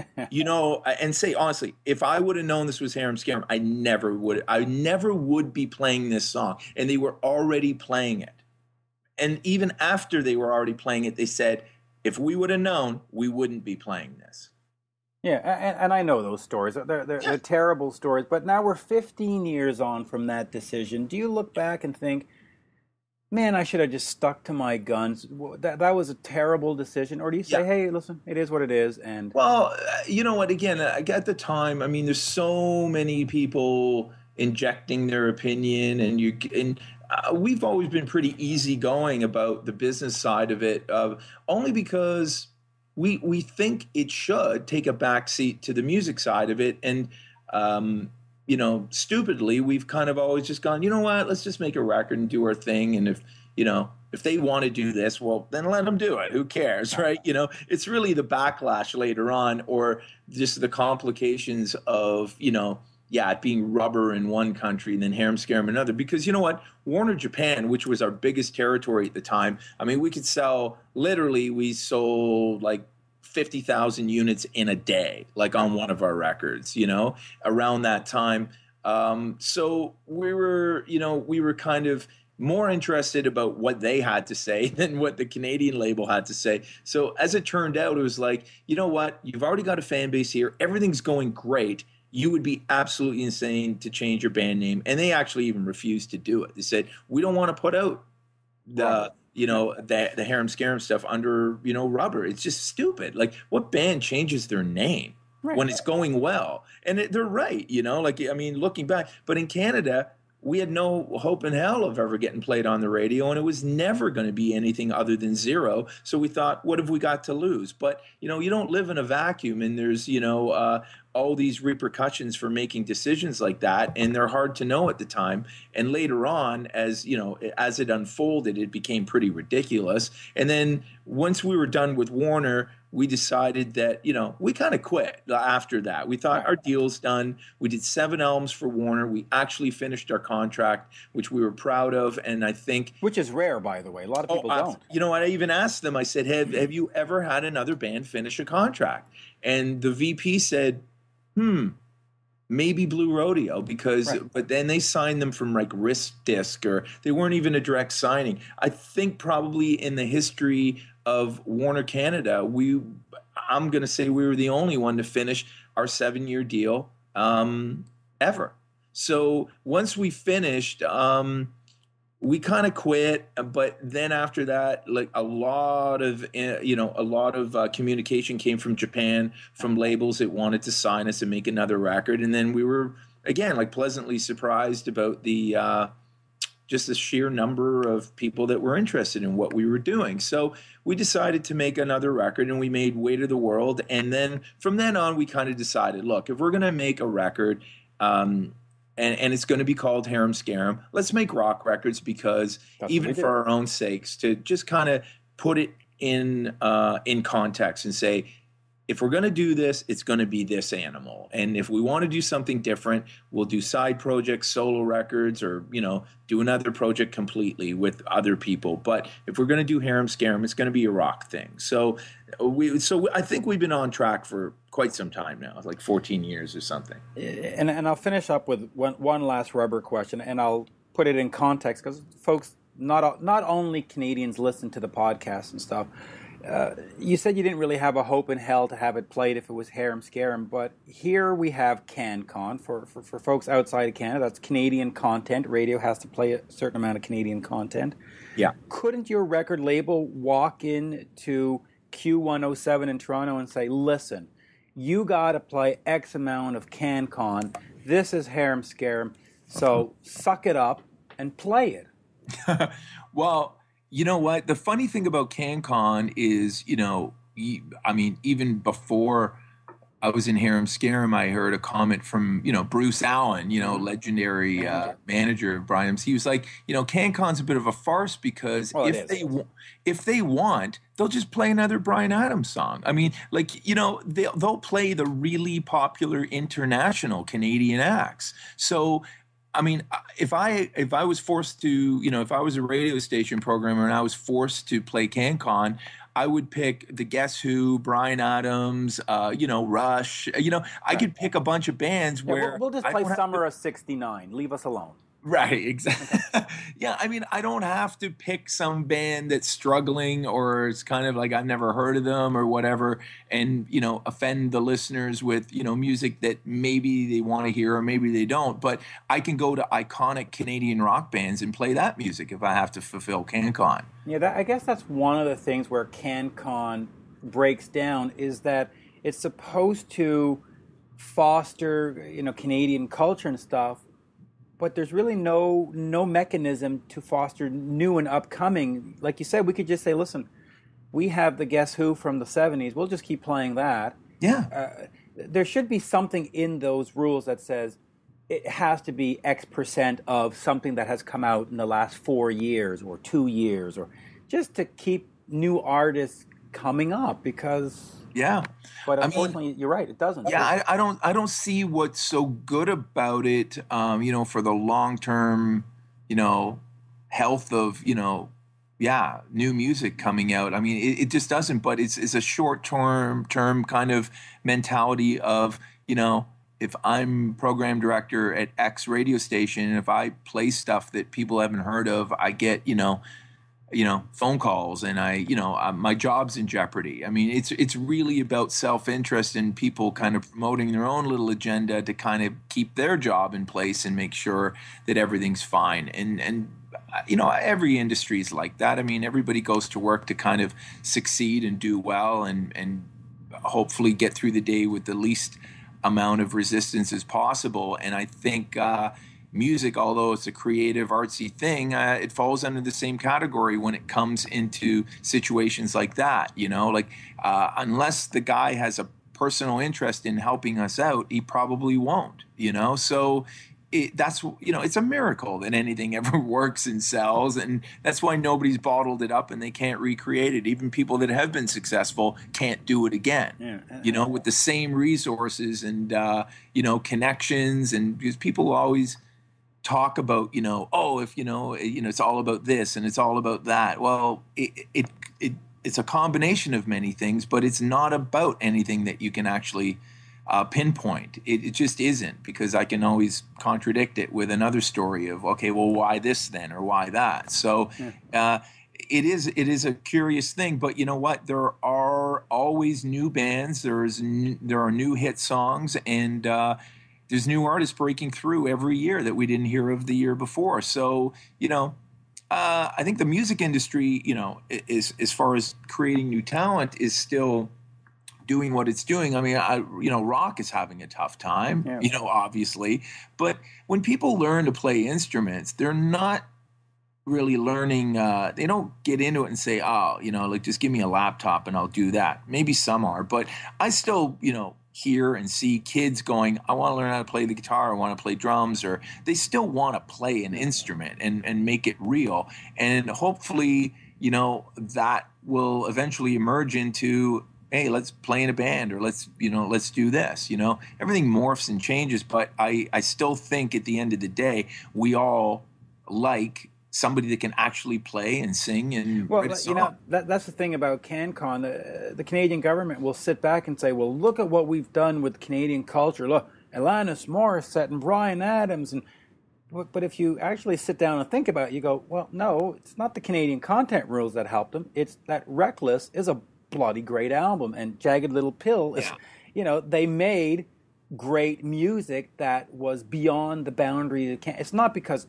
honestly, if I would have known this was Harem Scarem, I never would be playing this song. And they were already playing it. And even after they were already playing it, they said, if we would have known, we wouldn't be playing this. Yeah, and I know those stories. They're terrible stories. But now we're 15 years on from that decision. Do you look back and think, man, I should have just stuck to my guns? That was a terrible decision. Or do you say, hey, listen, it is what it is? And well, you know what? Again, at the time, I mean, there's so many people injecting their opinion, and we've always been pretty easygoing about the business side of it, only because we think it should take a backseat to the music side of it. And stupidly, we've kind of always just gone, you know what, let's just make a record and do our thing. And if they want to do this, well, then let them do it. Who cares, right? It's really the backlash later on, or just the complications of, it being Rubber in one country and then Harem Scarem in another. Because you know what? Warner Japan, which was our biggest territory at the time, I mean, we sold like 50,000 units in a day, like on one of our records, around that time. So we were kind of more interested about what they had to say than what the Canadian label had to say. So as it turned out, it was like, you know what? You've already got a fan base here. Everything's going great. You would be absolutely insane to change your band name. And they actually even refused to do it. They said, we don't want to put out the Harem Scarem stuff under, Rubber. It's just stupid. Like, what band changes their name when it's going well? And they're right, looking back. But in Canada, we had no hope in hell of ever getting played on the radio, and it was never going to be anything other than zero. So we thought, what have we got to lose? But, you don't live in a vacuum, and there's, all these repercussions for making decisions like that, and they're hard to know at the time. And later on, as it unfolded, it became pretty ridiculous. And then once we were done with Warner, we decided that, we kind of quit after that. We thought our deal's done. We did 7 albums for Warner. We actually finished our contract, which we were proud of. And I think... Which is rare, by the way. A lot of people don't. I even asked them, I said, have you ever had another band finish a contract? And the VP said, maybe Blue Rodeo, but then they signed them from like Wrist Disc, or they weren't even a direct signing. I think probably in the history of Warner Canada, I'm going to say we were the only one to finish our 7-year deal ever. So once we finished, we kind of quit, but then after that, like a lot of communication came from Japan, from labels that wanted to sign us and make another record. And then we were, again, like pleasantly surprised about just the sheer number of people that were interested in what we were doing. So we decided to make another record, and we made Weight of the World. And then from then on, we kind of decided, look, if we're going to make a record, and it's going to be called Harem Scarem, let's make rock records, because even for our own sakes, to just kind of put it in context and say, if we're going to do this, it's going to be this animal. And if we want to do something different, we'll do side projects, solo records, or, do another project completely with other people. But if we're going to do Harem Scarem, it's going to be a rock thing. So I think we've been on track for quite some time now, like 14 years or something. And I'll finish up with one last Rubber question, and I'll put it in context, because folks, not only Canadians listen to the podcast and stuff. You said you didn't really have a hope in hell to have it played if it was Harem Scarem, but here we have CanCon. For folks outside of Canada, that's Canadian content. Radio has to play a certain amount of Canadian content. Yeah. Couldn't your record label walk into Q107 in Toronto and say, listen, you got to play X amount of CanCon. This is Harem Scarem, so suck it up and play it. Well, you know what? The funny thing about CanCon is, even before I was in Harem Scarem, I heard a comment from, Bruce Allen, legendary manager of Brian. He was like, CanCon's a bit of a farce, because if they want, they'll just play another Bryan Adams song. I mean, they'll play the really popular international Canadian acts. So, I mean, if I was forced to, if I was a radio station programmer and I was forced to play CanCon, I would pick the Guess Who, Bryan Adams, Rush. I could pick a bunch of bands where we'll just play Summer of '69. Leave us alone. Right, exactly. Yeah, I mean, I don't have to pick some band that's struggling, or it's kind of like I've never heard of them or whatever, and, offend the listeners with, music that maybe they want to hear or maybe they don't. But I can go to iconic Canadian rock bands and play that music if I have to fulfill CanCon. Yeah, I guess that's one of the things where CanCon breaks down, is that it's supposed to foster, Canadian culture and stuff, but there's really no mechanism to foster new and upcoming. Like you said, we could just say, listen, we have the Guess Who from the 70s. We'll just keep playing that. Yeah. There should be something in those rules that says it has to be X% of something that has come out in the last 4 years or 2 years, or just to keep new artists coming up, because Yeah. But I mean, unfortunately, you're right, it doesn't. yeah, I don't see what's so good about it, for the long term, health of, yeah, new music coming out. I mean, it just doesn't, but it's a short term kind of mentality of, if I'm program director at X radio station, and if I play stuff that people haven't heard of, I get, phone calls, and my job's in jeopardy. I mean, it's really about self-interest and people kind of promoting their own little agenda to kind of keep their job in place and make sure that everything's fine. And every industry is like that. I mean, everybody goes to work to kind of succeed and do well, and hopefully get through the day with the least amount of resistance as possible. And I think music, although it's a creative, artsy thing, it falls under the same category when it comes into situations like that. Unless the guy has a personal interest in helping us out, he probably won't. So it's a miracle that anything ever works and sells, and that's why nobody's bottled it up and they can't recreate it. Even people that have been successful can't do it again. Yeah. With the same resources and connections, and because people always talk about, if it's all about this and it's all about that. Well, it's a combination of many things, but it's not about anything that you can actually pinpoint. It just isn't, because I can always contradict it with another story of, okay, well, why this then, or why that? So it is a curious thing, but you know what? There are always new bands. There are new hit songs, and there's new artists breaking through every year that we didn't hear of the year before. So, I think the music industry, is, as far as creating new talent, is still doing what it's doing. I mean, rock is having a tough time, obviously. But when people learn to play instruments, they're not really learning. They don't get into it and say, just give me a laptop and I'll do that. Maybe some are, but I still, hear and see kids going, I want to learn how to play the guitar, I want to play drums, or they still want to play an instrument and make it real. And hopefully, that will eventually emerge into, hey, let's play in a band, or let's do this. Everything morphs and changes, but I still think at the end of the day, we all like somebody that can actually play and sing and write a song. That's the thing about CanCon. The Canadian government will sit back and say, well, look at what we've done with Canadian culture. Look, Alanis Morissette and Bryan Adams. But if you actually sit down and think about it, you go, well, no, it's not the Canadian content rules that helped them. It's that Reckless is a bloody great album, and Jagged Little Pill is, they made great music that was beyond the boundary. It's not because,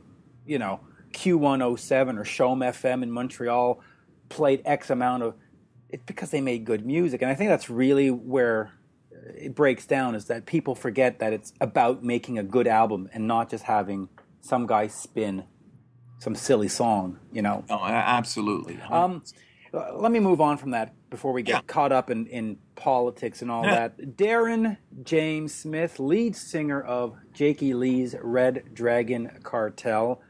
Q107 or Showm FM in Montreal played X amount of. It's because they made good music, and I think that's really where it breaks down, is that people forget that it's about making a good album and not just having some guy spin some silly song. Oh, absolutely. Let me move on from that before we get caught up in politics and all that. Darren James Smith, lead singer of Jakey Lee's Red Dragon Cartel,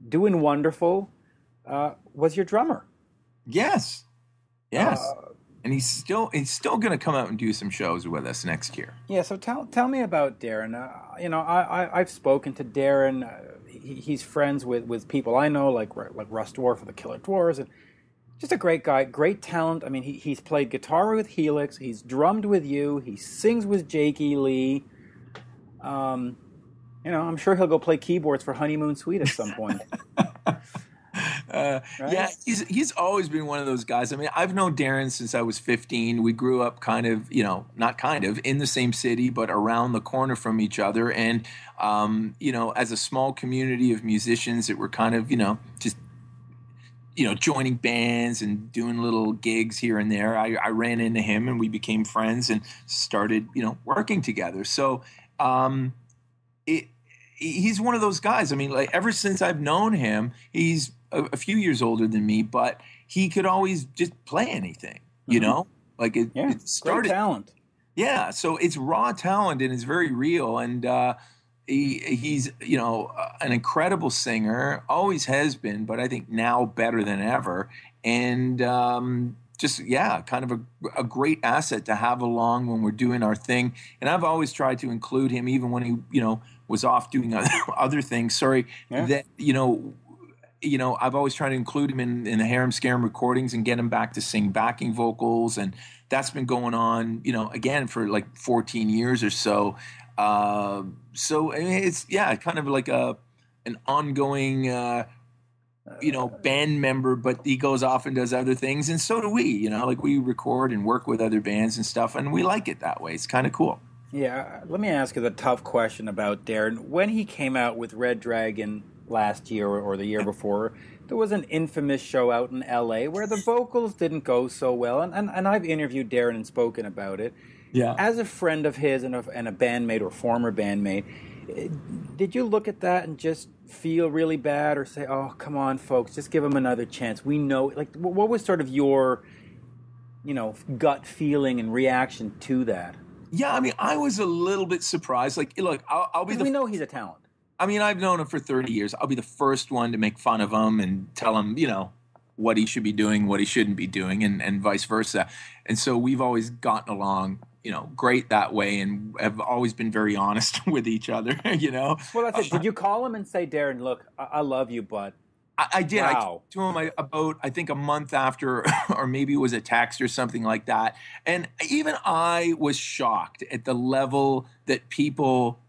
doing wonderful, was your drummer. Yes. And he's still going to come out and do some shows with us next year. Yeah, so tell me about Darren. I've spoken to Darren. He's friends with people I know, like Russ Dwarf of the Killer Dwarves, and just a great guy, great talent. I mean, he's played guitar with Helix, he's drummed with you, he sings with Jakey Lee. I'm sure he'll go play keyboards for Honeymoon Suite at some point. Right? Yeah, he's always been one of those guys. I mean, I've known Darren since I was 15. We grew up in the same city, but around the corner from each other. And, as a small community of musicians that were kind of, just joining bands and doing little gigs here and there, I ran into him and we became friends and started, working together. So he's one of those guys. I mean, like, ever since I've known him, he's a few years older than me, but he could always just play anything, like it started. Great talent. Yeah. So it's raw talent and it's very real. And he's, an incredible singer, always has been, but I think now better than ever. And, just, yeah, kind of a great asset to have along when we're doing our thing. And I've always tried to include him, even when he, was off doing other things. Sorry, Yeah. that, I've always tried to include him in the Harem Scarem recordings and get him back to sing backing vocals. And that's been going on, again, for like 14 years or so. So I mean, it's, kind of like an ongoing, band member, but he goes off and does other things. And so do we, like we record and work with other bands and stuff. And we like it that way. It's kind of cool. Yeah. Let me ask you the tough question about Darren. When he came out with Red Dragon last year or the year before, there was an infamous show out in LA where the vocals didn't go so well. And I've interviewed Darren and spoken about it. Yeah. As a friend of his and a bandmate or former bandmate, did you look at that and just feel really bad or say, oh, come on, folks, just give him another chance? We know, like, what was sort of your, gut feeling and reaction to that? Yeah, I mean, I was a little bit surprised. Like, look, I'll be we know he's a talent. I mean, I've known him for 30 years. I'll be the first one to make fun of him and tell him, what he should be doing, what he shouldn't be doing, and vice versa. And so we've always gotten along, great that way, and have always been very honest with each other, Well, that's it. Did you call him and say, Darren, look, I love you, but... I did. Wow. I talked to him about, I think, a month after, or maybe it was a text or something like that. And even I was shocked at the level that people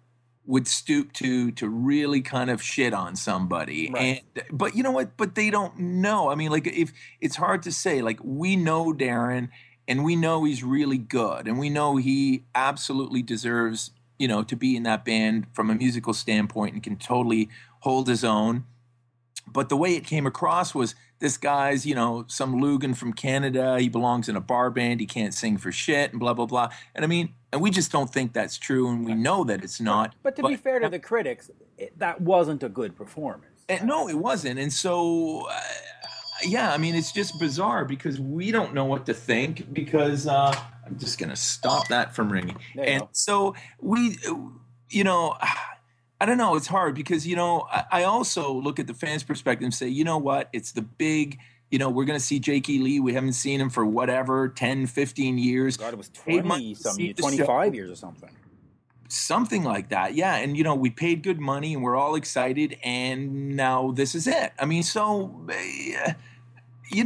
would stoop to really kind of shit on somebody. Right. But you know what? But they don't know. I mean, like, if it's hard to say, like, we know Darren and we know he's really good and we know he absolutely deserves, to be in that band from a musical standpoint and can totally hold his own. But the way it came across was this guy's, some Lugan from Canada. He belongs in a bar band. He can't sing for shit and blah, blah, blah. And I mean, and we just don't think that's true. And we know that it's not. But to be fair to the critics, that wasn't a good performance. No, it wasn't. And so, I mean, it's just bizarre because we don't know what to think because I'm just going to stop that from ringing. And so we, I don't know. It's hard because, I also look at the fans' perspective and say, you know what? It's the big, we're going to see Jakey Lee. We haven't seen him for whatever, 10, 15 years. God, it was 20-something, 25 years or something. Something like that. Yeah. And, we paid good money and we're all excited. And now this is it. I mean, so... you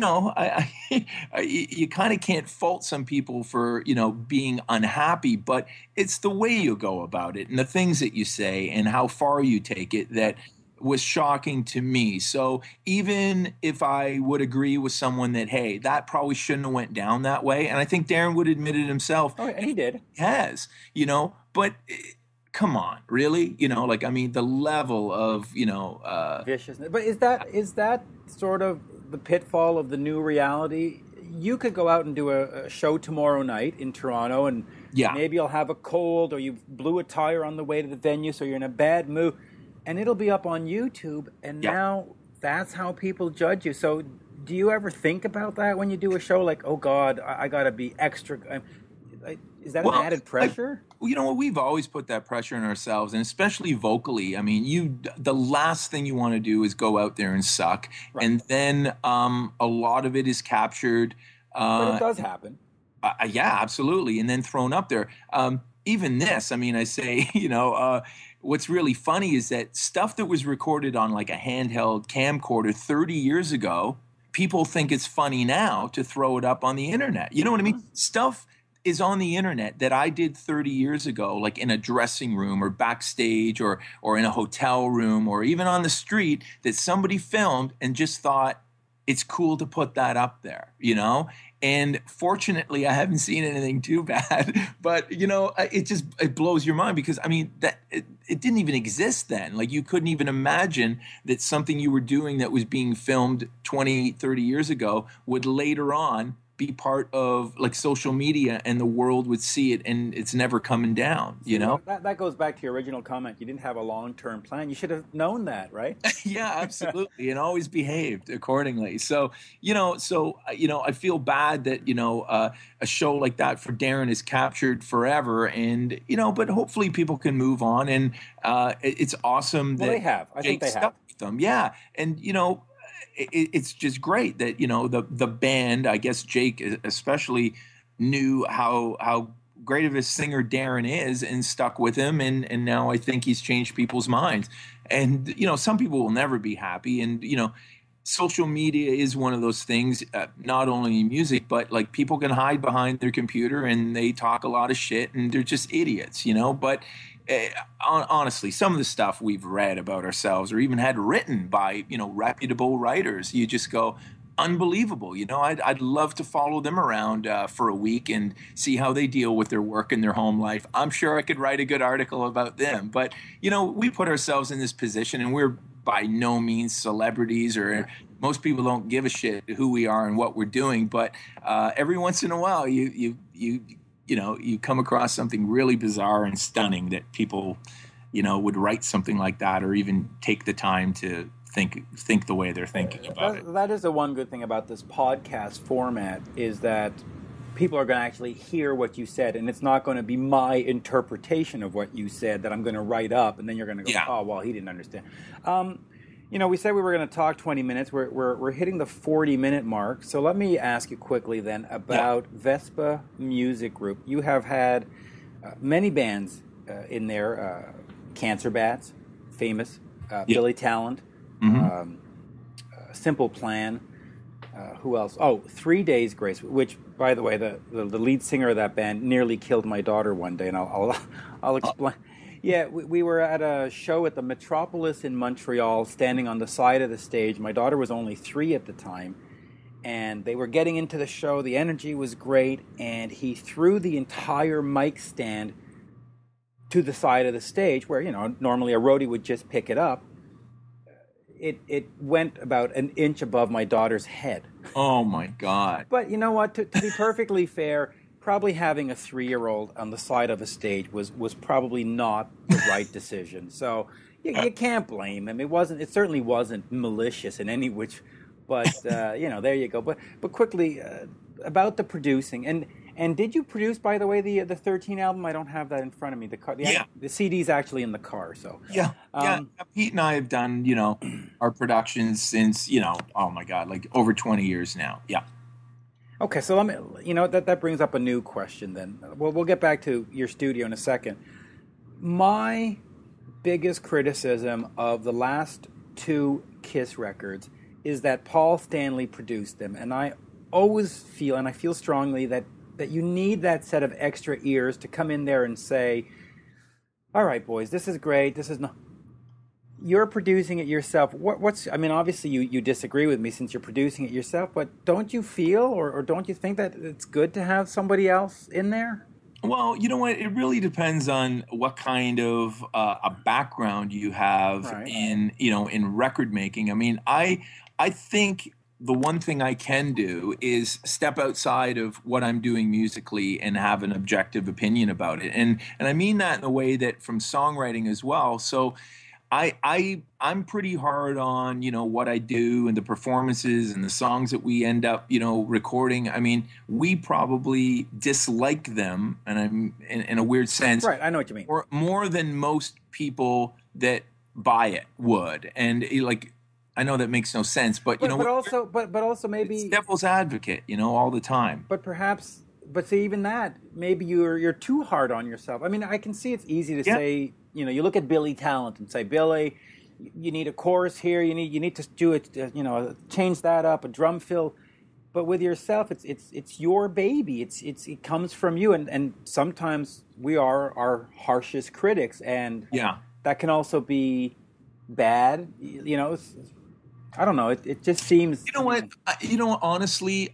kind of can't fault some people for, being unhappy, but it's the way you go about it and the things that you say and how far you take it that was shocking to me. So even if I would agree with someone that, hey, that probably shouldn't have went down that way. And I think Darren would admit it himself. Oh, and he did. He has, but come on, really? The level of, viciousness. But is that sort of the pitfall of the new reality? You could go out and do a show tomorrow night in Toronto and maybe you'll have a cold or you blew a tire on the way to the venue so you're in a bad mood and it'll be up on YouTube and now that's how people judge you. So do you ever think about that when you do a show like, oh God, I got to be extra... Is that an added pressure? We've always put that pressure on ourselves, and especially vocally. I mean, the last thing you want to do is go out there and suck, right. And then a lot of it is captured. But it does happen. Yeah, absolutely, and then thrown up there. Even this, I mean, I say, what's really funny is that stuff that was recorded on like a handheld camcorder 30 years ago, people think it's funny now to throw it up on the internet. You know what I mean? Stuff is on the internet that I did 30 years ago, like in a dressing room or backstage or in a hotel room or even on the street that somebody filmed and just thought it's cool to put that up there, And fortunately, I haven't seen anything too bad, but it blows your mind because I mean that it didn't even exist then. Like you couldn't even imagine that something you were doing that was being filmed 20, 30 years ago would later on be part of like social media and the world would see it and it's never coming down, That goes back to your original comment. You didn't have a long-term plan. You should have known that, right? Yeah, absolutely. And always behaved accordingly. So, I feel bad that, a show like that for Darren is captured forever and, but hopefully people can move on and it's awesome. Well, they have. I think they have. Them. Yeah. And, it's just great that, the band, I guess Jake especially, knew how great of a singer Darren is and stuck with him. And now I think he's changed people's minds. And, some people will never be happy. And, social media is one of those things, not only in music, but like people can hide behind their computer and they talk a lot of shit and they're just idiots, But honestly, some of the stuff we've read about ourselves or even had written by, reputable writers, you just go, unbelievable. I'd love to follow them around for a week and see how they deal with their work and their home life. I'm sure I could write a good article about them. But, we put ourselves in this position and we're by no means celebrities, or most people don't give a shit who we are and what we're doing. But every once in a while, you come across something really bizarre and stunning that people, would write something like that or even take the time to think the way they're thinking about it. That is the one good thing about this podcast format, is that people are going to actually hear what you said, and it's not going to be my interpretation of what you said that I'm going to write up, and then you're going to go, oh, well, he didn't understand. We said we were going to talk 20 minutes. We're hitting the 40-minute mark. So let me ask you quickly then about Vespa Music Group. You have had many bands in there, Cancer Bats, famous, Billy Talent, Simple Plan. Who else? Oh, 3 Days Grace, which, by the way, the lead singer of that band nearly killed my daughter one day, and I'll explain. Yeah, we were at a show at the Metropolis in Montreal, standing on the side of the stage. My daughter was only 3 at the time, and they were getting into the show. The energy was great, and he threw the entire mic stand to the side of the stage, where, normally a roadie would just pick it up. It went about an inch above my daughter's head. Oh, my God. But you know what? To be perfectly fair, probably having a 3-year-old on the side of a stage was probably not the right decision. So you can't blame him. It certainly wasn't malicious in any which. But there you go. But quickly about the producing. And did you produce, by the way, the 13 album? I don't have that in front of me. The CD's actually in the car. So Pete and I have done our productions since oh my God, like over 20 years now. Yeah. Okay, so let me that brings up a new question. Then we'll get back to your studio in a second. My biggest criticism of the last 2 Kiss records is that Paul Stanley produced them, and I always feel, and I feel strongly that you need that set of extra ears to come in there and say, all right, boys, this is great. This is not... You're producing it yourself. Obviously you disagree with me since you're producing it yourself, but don't you feel or don't you think that it's good to have somebody else in there? Well, you know what? It really depends on what kind of a background you have in record making. I mean, I think the one thing I can do is step outside of what I'm doing musically and have an objective opinion about it. And I mean that in a way that from songwriting as well. So I'm pretty hard on, what I do and the performances and the songs that we end up, recording. I mean, we probably dislike them, and I'm in a weird sense. Right, I know what you mean. Or more than most people that buy it would. And I know that makes no sense, but also maybe it's devil's advocate, all the time. But see, even that, maybe you're too hard on yourself. I mean, I can see it's easy to say, you look at Billy Talent and say, Billy, you need a chorus here, you need to do it, change that up, a drum fill. But with yourself, it's your baby. It comes from you, and sometimes we are our harshest critics, and that can also be bad. I don't know. It just seems. You know what? Honestly,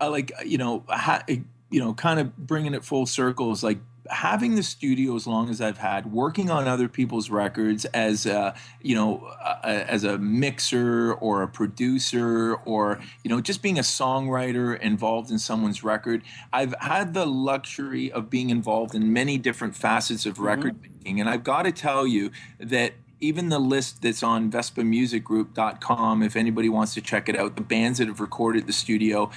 kind of bringing it full circle is like having the studio as long as I've had, working on other people's records as as a mixer or a producer, or just being a songwriter involved in someone's record. I've had the luxury of being involved in many different facets of record making, and I've got to tell you that even the list that's on VespaMusicGroup.com, if anybody wants to check it out, the bands that have recorded at the studio,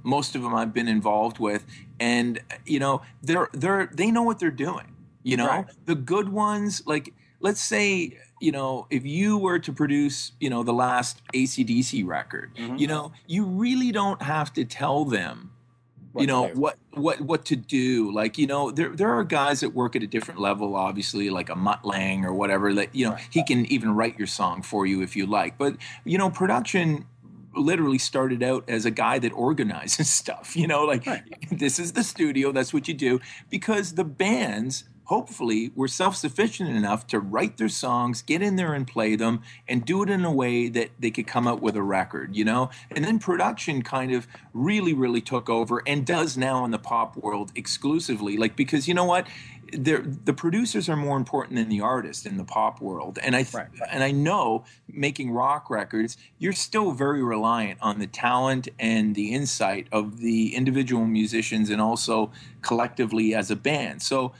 most of them I've been involved with, and they know what they're doing. Right. The good ones, like let's say if you were to produce, the last AC/DC record, you really don't have to tell them, what to do. Like, there are guys that work at a different level, obviously, like a Mutt Lang or whatever, that, he can even write your song for you if you like. But, production literally started out as a guy that organizes stuff, This is the studio, that's what you do, because the bands hopefully were self-sufficient enough to write their songs, get in there and play them, and do it in a way that they could come out with a record, and then production kind of really, really took over, and does now in the pop world exclusively, because you know what, the producers are more important than the artist in the pop world. And I know, making rock records, you're still very reliant on the talent and the insight of the individual musicians, and also collectively as a band. So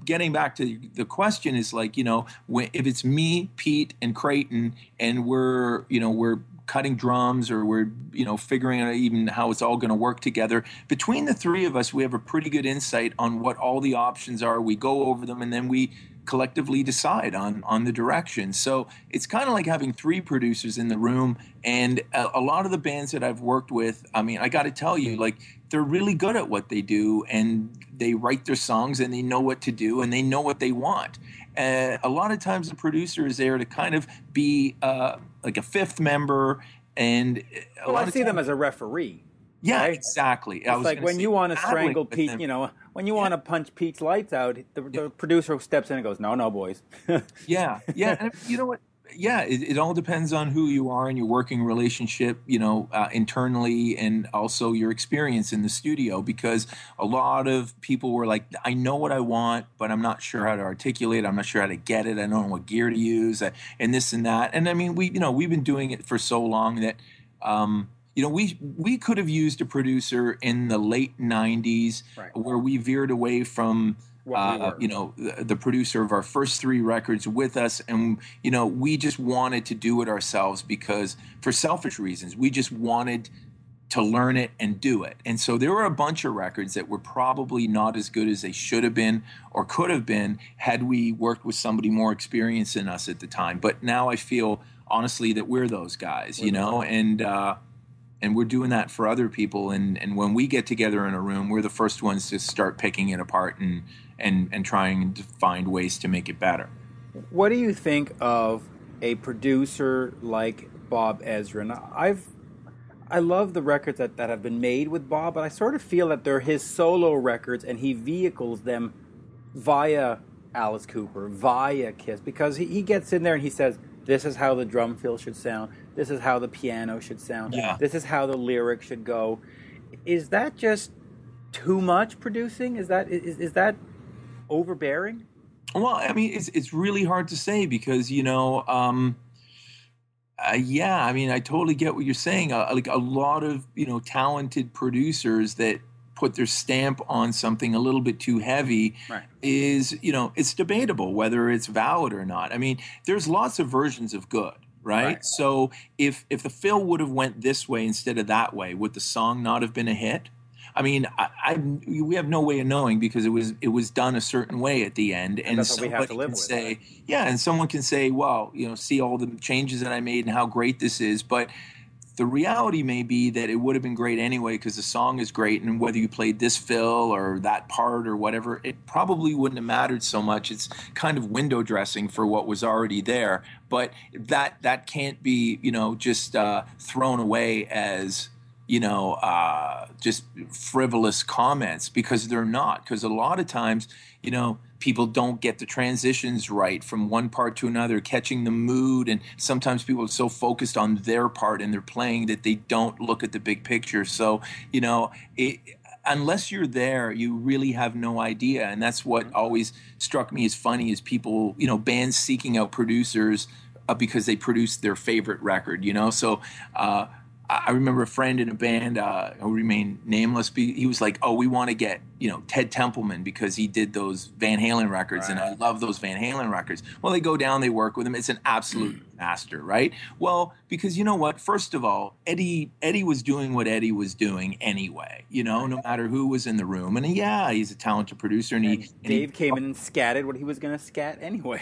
getting back to the question is like, if it's me, Pete, and Creighton, and we're cutting drums, or we're, figuring out even how it's all going to work together, between the three of us, we have a pretty good insight on what all the options are. We go over them, and then we collectively decide on the direction. So it's kind of like having three producers in the room. And a lot of the bands that I've worked with, I mean, I got to tell you, like, they're really good at what they do, and they write their songs, and they know what to do, and they know what they want. A lot of times the producer is there to kind of be like a fifth member, and I see them as a referee. Yeah, right? Exactly. It's like when you want to strangle Pete, when you want to punch Pete's lights out, the producer steps in and goes, "No, boys." Yeah. And you know what? Yeah, it all depends on who you are and your working relationship, internally, and also your experience in the studio. Because a lot of people were like, I know what I want, but I'm not sure how to articulate it. I'm not sure how to get it. I don't know what gear to use, and this and that. And I mean, we've been doing it for so long that, we could have used a producer in the late 90s, where we veered away from the producer of our first three records with us. And, we just wanted to do it ourselves, because for selfish reasons, we just wanted to learn it and do it. And so there were a bunch of records that were probably not as good as they should have been or could have been had we worked with somebody more experienced than us at the time. But now I feel, honestly, that we're those guys, and we're doing that for other people. And when we get together in a room, we're the first ones to start picking it apart and trying to find ways to make it better. What do you think of a producer like Bob Ezrin? I love the records that have been made with Bob, but I sort of feel that they're his solo records, and he vehicles them via Alice Cooper, via Kiss, because he gets in there and he says, this is how the drum fill should sound, this is how the piano should sound, this is how the lyric should go. Is that just too much producing? Is that overbearing? Well, I mean, it's really hard to say, because I mean, I totally get what you're saying. Like a lot of talented producers that put their stamp on something a little bit too heavy is it's debatable whether it's valid or not. I mean, there's lots of versions of good. Right? So if the fill would have went this way instead of that way, would the song not have been a hit? I mean, we have no way of knowing, because it was done a certain way at the end, and that's what we have to live with. Say, and someone can say, well, see all the changes that I made and how great this is, but the reality may be that it would have been great anyway, because the song is great, and whether you played this fill or that part or whatever, it probably wouldn't have mattered so much. It's kind of window dressing for what was already there, but that can't be just thrown away as just frivolous comments, because they're not. Because a lot of times, people don't get the transitions right from one part to another, catching the mood, and sometimes people are so focused on their part in their playing that they don't look at the big picture. So, unless you're there, you really have no idea. And that's what always struck me as funny, is people, bands seeking out producers because they produced their favorite record, So, I remember a friend in a band who remained nameless. He was like, "Oh, we want to get Ted Templeman because he did those Van Halen records, and I love those Van Halen records. Well, they go down, they work with him. It's an absolute master, right? Well, because you know what? First of all, Eddie was doing what Eddie was doing anyway, no matter who was in the room. And he's a talented producer. And Dave came in and scatted what he was going to scat anyway.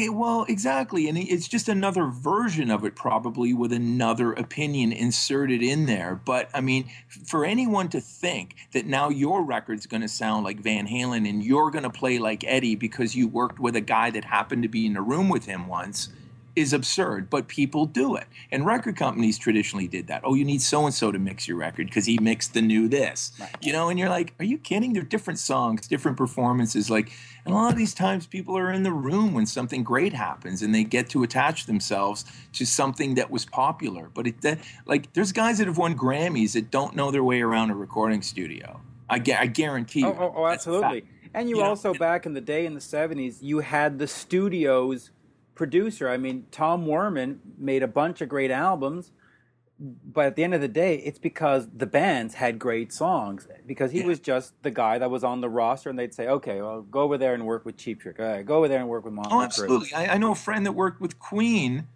Well, exactly. And it's just another version of it, probably with another opinion inserted in there. But I mean, for anyone to think that now your record's going to sound like Van Halen and you're going to play like Eddie because you worked with a guy that happened to be in the room with him once is absurd, but people do it. And record companies traditionally did that. Oh, you need so-and-so to mix your record because he mixed the new this, and you're like, are you kidding? They're different songs, different performances. And a lot of these times people are in the room when something great happens and they get to attach themselves to something that was popular. But there's guys that have won Grammys that don't know their way around a recording studio. I guarantee you. Oh, absolutely. And you also, back in the day in the 70s, you had the studio's producer. I mean, Tom Werman made a bunch of great albums, but at the end of the day, it's because the bands had great songs, because he was just the guy that was on the roster, and they'd say, okay, well, go over there and work with Cheap Trick. Go over there and work with Motley Crue. Oh, absolutely. I know a friend that worked with Queen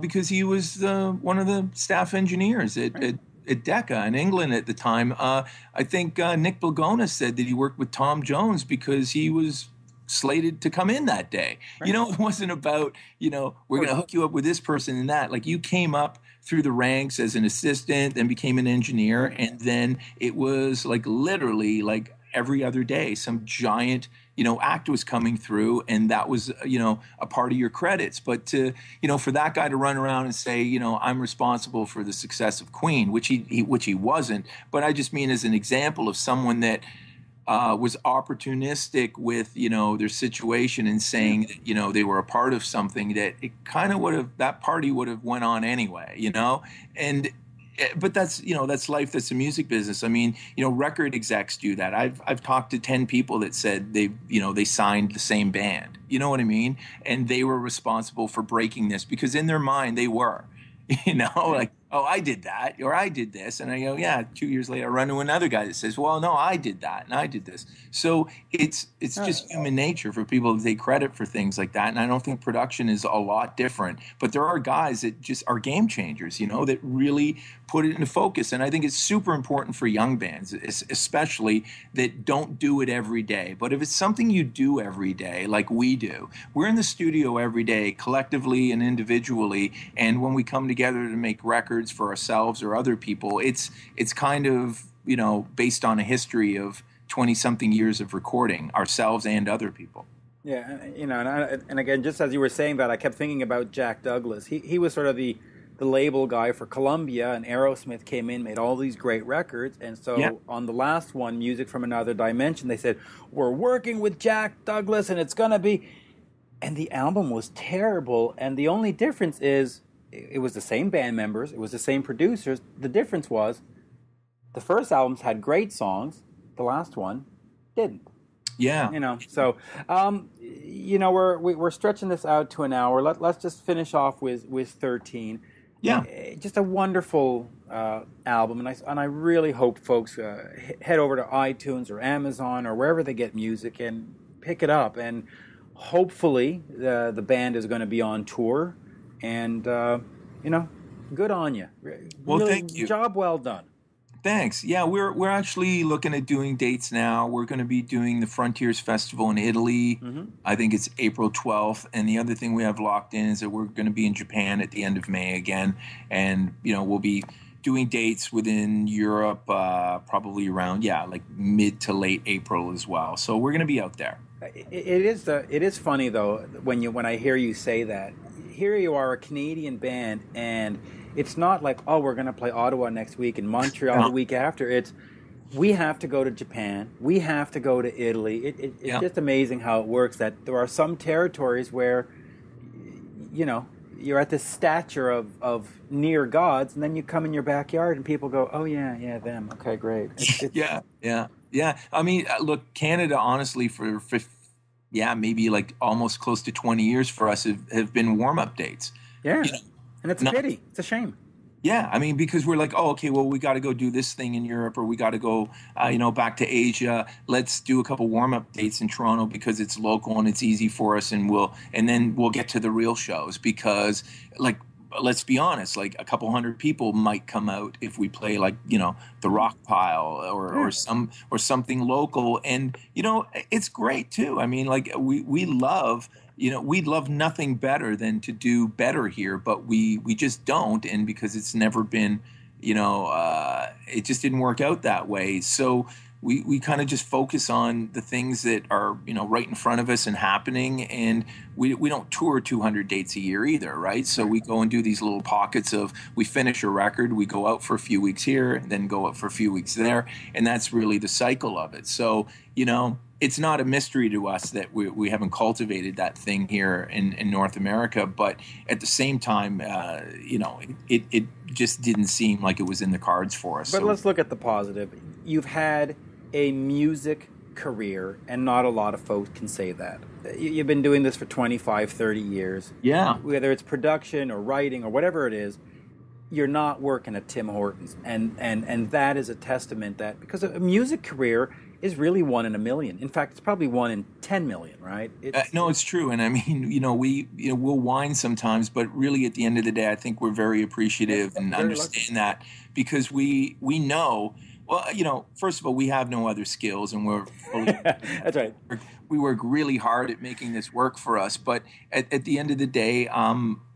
because he was one of the staff engineers at Decca in England at the time. I think Nick Blagona said that he worked with Tom Jones because he was slated to come in that day. It wasn't about, we're going to hook you up with this person and that. You came up through the ranks as an assistant, then became an engineer, and then it was literally every other day some giant act was coming through, and that was a part of your credits. But to for that guy to run around and say I'm responsible for the success of Queen, which he wasn't, but I just mean as an example of someone that was opportunistic with their situation and saying that they were a part of something that it kind of that party would have went on anyway, and but that's that's life. That's the music business. I mean, record execs do that. I've talked to 10 people that said they signed the same band. You know what I mean? And they were responsible for breaking this because in their mind they were. Oh, I did that, or I did this. And I go, 2 years later, I run to another guy that says, well, no, I did that, and I did this. So it's just human nature for people to take credit for things like that. And I don't think production is a lot different. But there are guys that just are game changers, that really put it into focus. And I think it's super important for young bands, especially that don't do it every day. But if it's something you do every day, like we do, we're in the studio every day, collectively and individually. And when we come together to make records for ourselves or other people, it's kind of based on a history of 20-something years of recording ourselves and other people. Yeah, and again, just as you were saying that, I kept thinking about Jack Douglas. He was sort of the label guy for Columbia, and Aerosmith came in, made all these great records, and so on the last one, Music from Another Dimension, they said, we're working with Jack Douglas, and it's gonna be, and the album was terrible, and the only difference is it was the same band members, it was the same producers. The difference was the first albums had great songs, the last one didn't. Yeah. So we're stretching this out to an hour. Let's just finish off with 13. Yeah. Just a wonderful album, and I really hope folks head over to iTunes or Amazon or wherever they get music and pick it up. And hopefully the band is going to be on tour. And, good on you. Well, really, thank you. Job well done. Thanks. Yeah, we're actually looking at doing dates now. We're going to be doing the Frontiers Festival in Italy. Mm-hmm. I think it's April 12th. And the other thing we have locked in is that we're going to be in Japan at the end of May again. And, we'll be doing dates within Europe probably around, mid to late April as well. So we're going to be out there. It is funny, though, when I hear you say that. Here you are, a Canadian band, and it's not like, oh, we're going to play Ottawa next week and Montreal the week after. It's, we have to go to Japan. We have to go to Italy. It's just amazing how it works, that there are some territories where, you're at this stature of near gods, and then you come in your backyard and people go, oh, yeah, them. Okay, great. Yeah. I mean, look, Canada, honestly, for maybe almost close to 20 years for us have been warm-up dates. Yeah, and it's a pity. It's a shame. Yeah, I mean, because we're like, oh, okay, well, we got to go do this thing in Europe, or we got to go, back to Asia. Let's do a couple warm-up dates in Toronto because it's local and it's easy for us, and then we'll get to the real shows because, like, let's be honest, like a couple hundred people might come out if we play like, the Rock Pile or something local, and it's great too. I mean, like we love. We'd love nothing better than to do better here, but we just don't. And because it's never been, it just didn't work out that way. So we kind of just focus on the things that are, right in front of us and happening. And we don't tour 200 dates a year either, right? So we go and do these little pockets of, we finish a record, we go out for a few weeks here, and then go out for a few weeks there. And that's really the cycle of it. So, it's not a mystery to us that we haven't cultivated that thing here in North America, but at the same time, it just didn't seem like it was in the cards for us. But let's look at the positive. You've had a music career, and not a lot of folks can say that. You've been doing this for 25, 30 years. Yeah. Whether it's production or writing or whatever it is, you're not working at Tim Hortons. And that is a testament that, because a music career is really 1 in a million. In fact, it's probably 1 in 10 million, right? No, it's true. And I mean, we'll whine sometimes, but really at the end of the day, I think we're very appreciative and understand that, because we know, well, first of all, we have no other skills, and we're fully, that's right. We work really hard at making this work for us. But at the end of the day,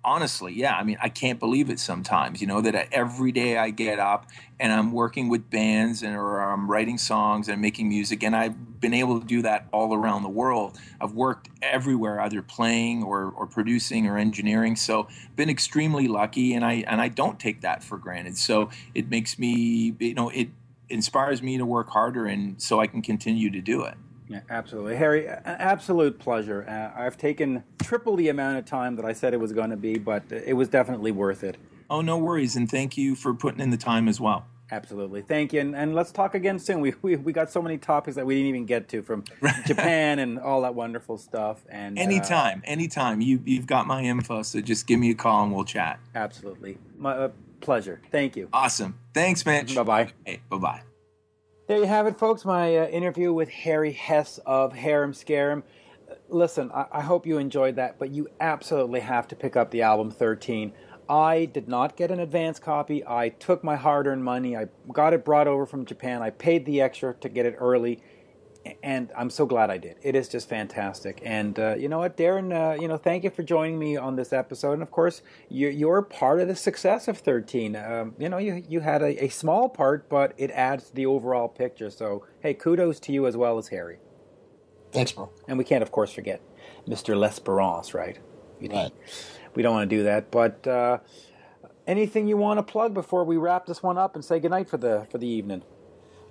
honestly, yeah, I mean, I can't believe it sometimes, that every day I get up and I'm working with bands or I'm writing songs and making music, and I've been able to do that all around the world. I've worked everywhere, either playing or producing or engineering. So been extremely lucky, and I don't take that for granted. So it makes me, it inspires me to work harder, and so I can continue to do it. Yeah, absolutely. Harry, an absolute pleasure. I've taken triple the amount of time that I said it was going to be, but it was definitely worth it. Oh, no worries. And thank you for putting in the time as well. Absolutely. Thank you. And let's talk again soon. We got so many topics that we didn't even get to, from Japan and all that wonderful stuff. And anytime. You've got my info, so just give me a call and we'll chat. Absolutely. My pleasure. Thank you. Awesome. Thanks, Mitch. Bye-bye. Hey, bye-bye. There you have it, folks, my interview with Harry Hess of Harem Scarem. Listen, I hope you enjoyed that, but you absolutely have to pick up the album 13. I did not get an advance copy. I took my hard-earned money. I got it brought over from Japan. I paid the extra to get it early, and I'm so glad I did. It is just fantastic. And you know what, Darren, thank you for joining me on this episode. And, of course, you're part of the success of 13. You had a small part, but it adds to the overall picture. So, hey, kudos to you as well as Harry. Thanks, bro. And we can't, of course, forget Mr. L'Esperance, right? Right. We don't want to do that. But anything you want to plug before we wrap this one up and say goodnight for the evening?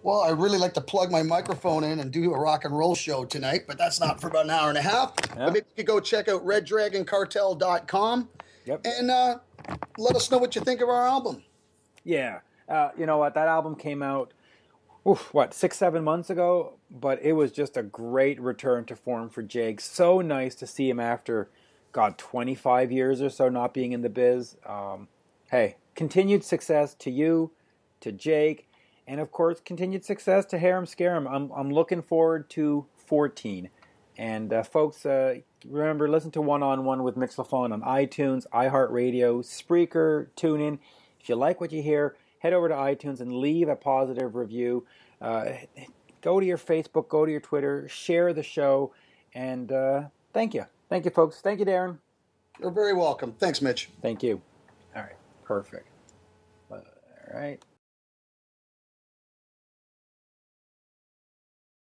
Well, I really like to plug my microphone in and do a rock and roll show tonight, but that's not for about an hour and a half. Yeah. But maybe you could go check out reddragoncartel.com. Yep. And let us know what you think of our album. Yeah. You know what? That album came out, 6-7 months ago? But it was just a great return to form for Jake. So nice to see him after, 25 years or so not being in the biz. Hey, continued success to you, to Jake, and of course, continued success to Harem Scarem. I'm looking forward to 14. And folks, remember, listen to One on One with Mitch Lafon on iTunes, iHeartRadio, Spreaker, TuneIn. If you like what you hear, head over to iTunes and leave a positive review. Go to your Facebook, go to your Twitter, share the show, and thank you. Thank you, folks. Thank you, Darren. You're very welcome. Thanks, Mitch. Thank you. All right. Perfect. All right.